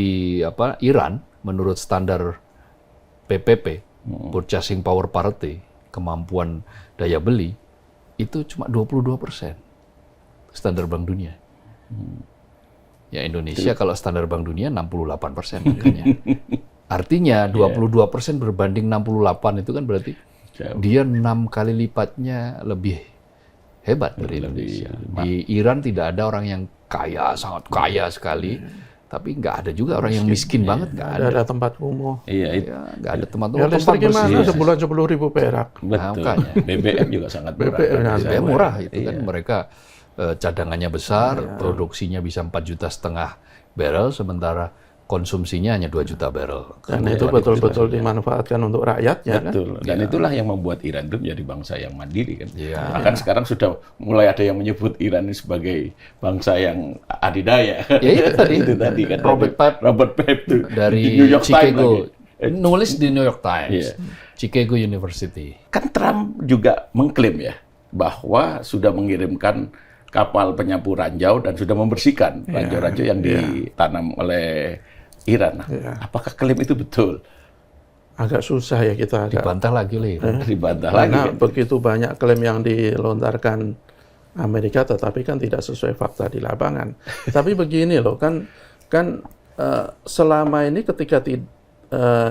[SPEAKER 1] Iran menurut standar PPP, Purchasing Power Parity, kemampuan daya beli, itu cuma 22% standar Bank Dunia. Ya Indonesia kalau standar Bank Dunia 68% makanya. Artinya 22% berbanding 68 itu kan berarti dia 6 kali lipatnya lebih hebat dari Indonesia. Di Iran tidak ada orang yang kaya, sangat kaya sekali. Tapi nggak ada juga orang yang miskin banget, nggak ada.
[SPEAKER 3] Ada tempat umum.
[SPEAKER 1] Nggak ada tempat umum.
[SPEAKER 3] Ya, listrik gimana? Sebulan 10.000 perak.
[SPEAKER 2] Betul. BBM juga sangat murah.
[SPEAKER 1] BBM murah itu kan mereka cadangannya besar, produksinya bisa 4,5 juta barrel, sementara konsumsinya hanya 2 juta barrel.
[SPEAKER 3] Dan itu betul-betul dimanfaatkan untuk rakyatnya.
[SPEAKER 2] Betul. Kan? Dan itulah yang membuat Iran itu menjadi bangsa yang mandiri kan. Bahkan sekarang sudah mulai ada yang menyebut Iran ini sebagai bangsa yang adidaya.
[SPEAKER 1] Ya itu tadi.
[SPEAKER 2] Itu tadi kan.
[SPEAKER 1] Robert Pape
[SPEAKER 2] itu
[SPEAKER 1] dari
[SPEAKER 2] di New York
[SPEAKER 1] Chicago,
[SPEAKER 2] Times
[SPEAKER 1] Nulis di New York Times,
[SPEAKER 2] Iya.
[SPEAKER 1] Chicago University.
[SPEAKER 2] Kan Trump juga mengklaim ya bahwa sudah mengirimkan kapal penyapu ranjau dan sudah membersihkan ranjau-ranjau yang ditanam oleh Iran. Nah, apakah klaim itu betul?
[SPEAKER 3] Agak susah ya kita
[SPEAKER 1] Dibantah lagi oleh Iran.
[SPEAKER 2] Dibantah lagi.
[SPEAKER 3] karena
[SPEAKER 2] Kan?
[SPEAKER 3] begitu banyak klaim yang dilontarkan Amerika, tetapi kan tidak sesuai fakta di lapangan. Tapi begini loh, kan selama ini ketika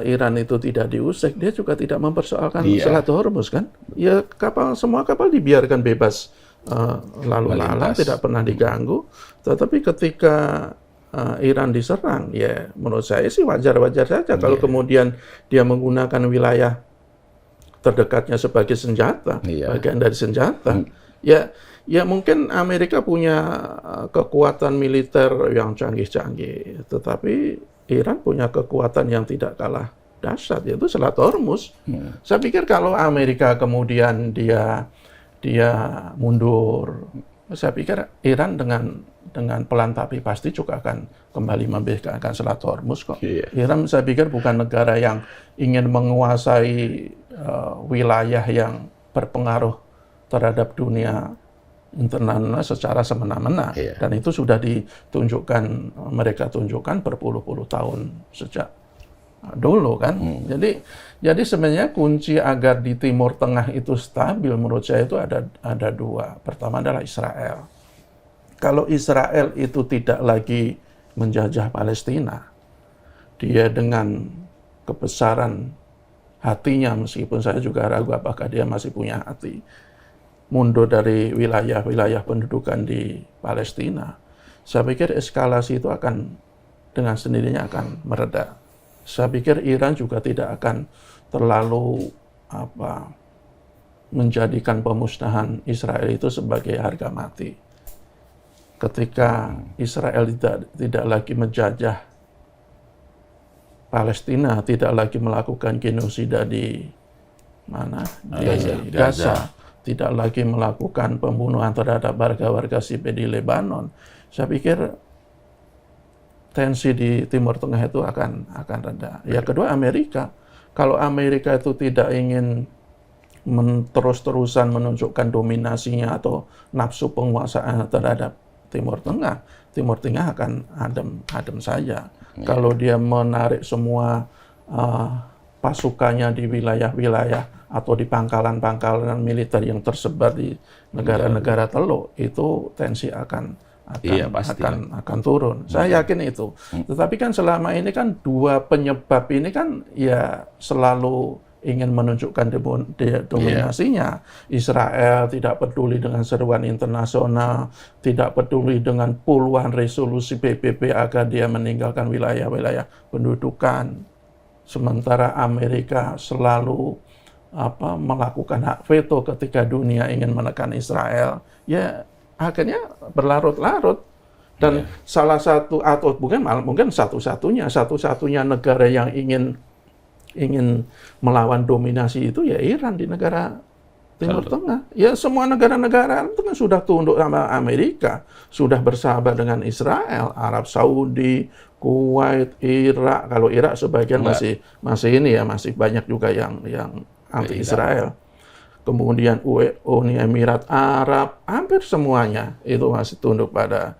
[SPEAKER 3] Iran itu tidak diusik, dia juga tidak mempersoalkan Selat Hormuz kan? Ya semua kapal dibiarkan bebas lalu lalang, tidak pernah diganggu. Tetapi ketika Iran diserang, ya menurut saya sih wajar-wajar saja kalau kemudian dia menggunakan wilayah terdekatnya sebagai senjata, bagian dari senjata. Ya mungkin Amerika punya kekuatan militer yang canggih-canggih, tetapi Iran punya kekuatan yang tidak kalah dahsyat, yaitu Selat Hormuz. Saya pikir kalau Amerika kemudian dia mundur, saya pikir Iran dengan pelan tapi pasti juga akan kembali membebaskan Selat Hormuz kok. Iran saya pikir bukan negara yang ingin menguasai wilayah yang berpengaruh terhadap dunia internasional secara semena-mena, dan itu sudah mereka tunjukkan berpuluh-puluh tahun sejak dulu kan. Jadi sebenarnya kunci agar di Timur Tengah itu stabil menurut saya itu ada dua. Pertama adalah Israel. Kalau Israel itu tidak lagi menjajah Palestina, dia dengan kebesaran hatinya, meskipun saya juga ragu apakah dia masih punya hati, mundur dari wilayah-wilayah pendudukan di Palestina, saya pikir eskalasi itu akan dengan sendirinya akan mereda. Saya pikir Iran juga tidak akan terlalu menjadikan pemusnahan Israel itu sebagai harga mati. Ketika Israel tidak lagi menjajah Palestina, tidak lagi melakukan genosida di Gaza, tidak lagi melakukan pembunuhan terhadap warga-warga sipil di Lebanon, saya pikir tensi di Timur Tengah itu akan reda. Yang kedua Amerika. Kalau Amerika itu tidak ingin terus-terusan menunjukkan dominasinya atau nafsu penguasaan terhadap Timur Tengah akan adem saja. Kalau dia menarik semua pasukannya di wilayah-wilayah atau di pangkalan-pangkalan militer yang tersebar di negara-negara Teluk, itu tensi akan turun. Saya yakin itu. Tetapi kan selama ini kan dua penyebab ini kan ya selalu ingin menunjukkan dominasinya. Israel tidak peduli dengan seruan internasional, tidak peduli dengan puluhan resolusi PBB agar dia meninggalkan wilayah-wilayah pendudukan. Sementara Amerika selalu melakukan hak veto ketika dunia ingin menekan Israel. Ya akhirnya berlarut-larut. Dan salah satu atau mungkin satu-satunya negara yang ingin melawan dominasi itu ya Iran di negara Timur Tengah. Ya semua negara-negara itu kan sudah tunduk sama Amerika, sudah bersahabat dengan Israel, Arab Saudi, Kuwait, Irak. Kalau Irak sebagian masih masih banyak juga yang anti Israel. Kemudian Uni Emirat Arab, hampir semuanya itu masih tunduk pada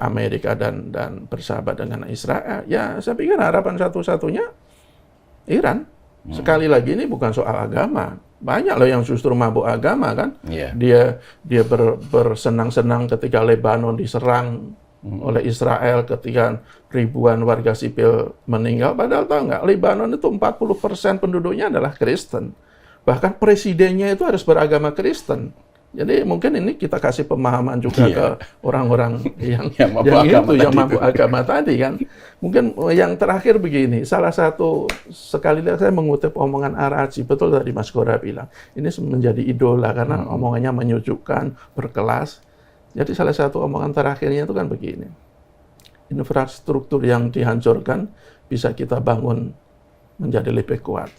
[SPEAKER 3] Amerika dan bersahabat dengan Israel. Ya saya pikir harapan satu-satunya Iran. Sekali lagi ini bukan soal agama. Banyak loh yang justru mabuk agama kan. Dia bersenang-senang ketika Lebanon diserang oleh Israel, ketika ribuan warga sipil meninggal. Padahal tahu nggak, Lebanon itu 40% penduduknya adalah Kristen. Bahkan presidennya itu harus beragama Kristen. Jadi mungkin ini kita kasih pemahaman juga ke orang-orang yang mabuk agama tadi kan. Mungkin yang terakhir begini, sekali lagi saya mengutip omongan Ar-Razi, betul tadi Mas Gora bilang, ini menjadi idola karena omongannya menyejukkan, berkelas. Jadi salah satu omongan terakhirnya itu kan begini, infrastruktur yang dihancurkan bisa kita bangun menjadi lebih kuat.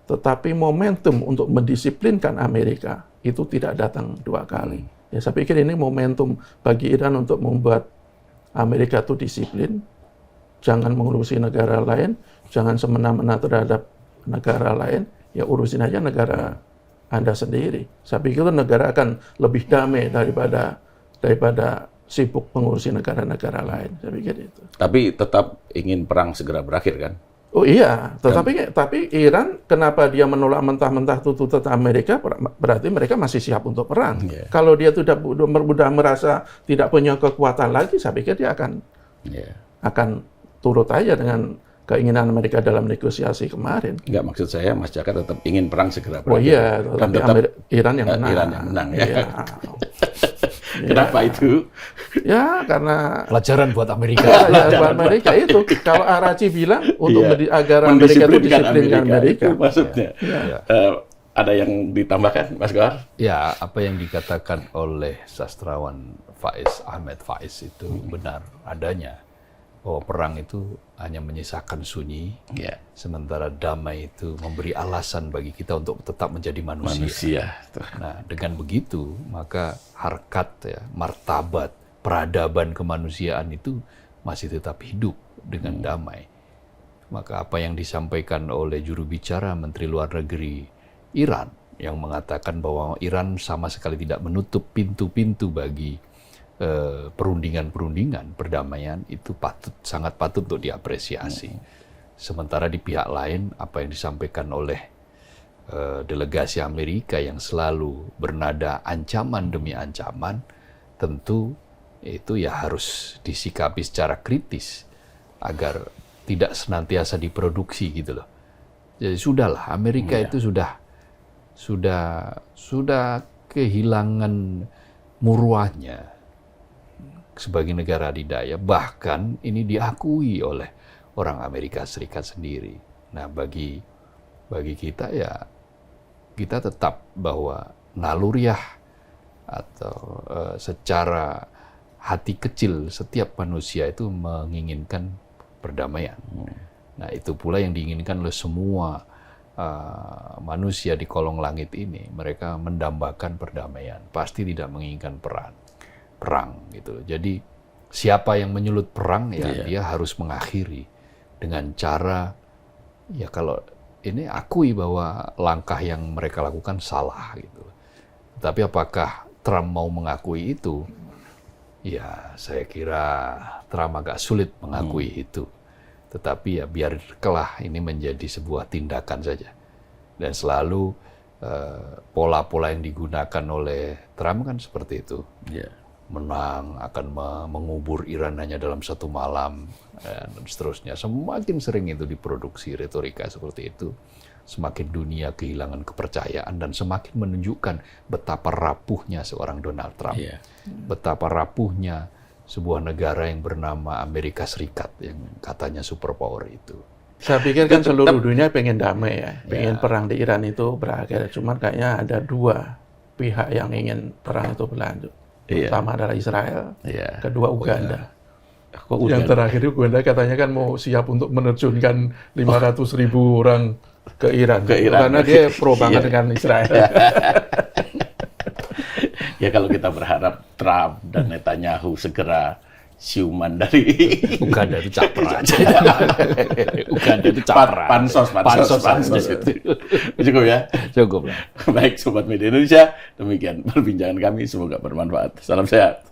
[SPEAKER 3] Tetapi momentum untuk mendisiplinkan Amerika itu tidak datang dua kali. Ya, saya pikir ini momentum bagi Iran untuk membuat Amerika itu disiplin. jangan mengurusi negara lain, jangan semena-mena terhadap negara lain, ya urusin aja negara Anda sendiri. Saya pikir negara akan lebih damai daripada sibuk mengurusi negara-negara lain. Saya pikir itu.
[SPEAKER 2] Tapi tetap ingin perang segera berakhir kan?
[SPEAKER 3] Oh iya, tapi Iran kenapa dia menolak mentah-mentah tuntutan Amerika, berarti mereka masih siap untuk perang.
[SPEAKER 2] Yeah.
[SPEAKER 3] Kalau dia sudah merasa tidak punya kekuatan lagi, saya pikir dia akan turut aja dengan keinginan Amerika dalam negosiasi kemarin.
[SPEAKER 2] Enggak, maksud saya Mas Jaka tetap ingin perang segera berakhir.
[SPEAKER 3] Oh iya, tapi Iran yang menang.
[SPEAKER 2] Iran yang menang ya.
[SPEAKER 3] Iya.
[SPEAKER 2] Kenapa itu?
[SPEAKER 3] Ya, karena
[SPEAKER 1] Pelajaran buat Amerika.
[SPEAKER 3] ya, buat Amerika itu. Kalau Arachi bilang untuk agar Amerika itu disiplinkan Amerika.
[SPEAKER 2] Itu maksudnya.
[SPEAKER 3] Ya.
[SPEAKER 2] Ada yang ditambahkan, Mas Gohar?
[SPEAKER 1] Ya, apa yang dikatakan oleh sastrawan Ahmed Faiz itu benar adanya. Bahwa perang itu hanya menyisakan sunyi, sementara damai itu memberi alasan bagi kita untuk tetap menjadi manusia. Nah, dengan begitu, maka harkat, martabat, peradaban kemanusiaan itu masih tetap hidup dengan damai. Maka apa yang disampaikan oleh juru bicara Menteri Luar Negeri Iran, yang mengatakan bahwa Iran sama sekali tidak menutup pintu-pintu bagi perundingan perdamaian, itu sangat patut untuk diapresiasi. Sementara di pihak lain, apa yang disampaikan oleh delegasi Amerika yang selalu bernada ancaman demi ancaman, tentu itu ya harus disikapi secara kritis agar tidak senantiasa diproduksi gitu loh. Jadi sudahlah, Amerika itu sudah kehilangan muruahnya sebagai negara adidaya, bahkan ini diakui oleh orang Amerika Serikat sendiri. Nah, bagi kita ya, kita tetap bahwa naluriah atau secara hati kecil setiap manusia itu menginginkan perdamaian. Nah, itu pula yang diinginkan oleh semua manusia di kolong langit ini. Mereka mendambakan perdamaian, pasti tidak menginginkan perang gitu. Jadi siapa yang menyulut perang dia harus mengakhiri dengan cara kalau ini akui bahwa langkah yang mereka lakukan salah gitu. Tapi apakah Trump mau mengakui itu? Ya, saya kira Trump agak sulit mengakui itu. Tetapi ya biarlah ini menjadi sebuah tindakan saja. Dan selalu pola-pola yang digunakan oleh Trump kan seperti itu. Menang, akan mengubur Iran hanya dalam satu malam, dan seterusnya. Semakin sering itu diproduksi retorika seperti itu, semakin dunia kehilangan kepercayaan dan semakin menunjukkan betapa rapuhnya seorang Donald Trump. Betapa rapuhnya sebuah negara yang bernama Amerika Serikat yang katanya superpower itu.
[SPEAKER 3] Saya pikir kan seluruh dunia pengen damai ya, pengen perang di Iran itu berakhir. Cuman kayaknya ada dua pihak yang ingin perang itu berlanjut. Pertama adalah Israel, kedua Uganda. Yang terakhir Uganda katanya kan mau siap untuk menerjunkan 500.000 orang ke Iran. Karena dia pro banget dengan Israel.
[SPEAKER 2] Ya kalau kita berharap Trump dan Netanyahu segera siuman dari
[SPEAKER 1] Uganda itu capra. Uganda itu capra.
[SPEAKER 2] Pansos itu. Cukup ya?
[SPEAKER 1] Cukup lah.
[SPEAKER 2] Baik, Sobat Media Indonesia, demikian perbincangan kami. Semoga bermanfaat. Salam sehat.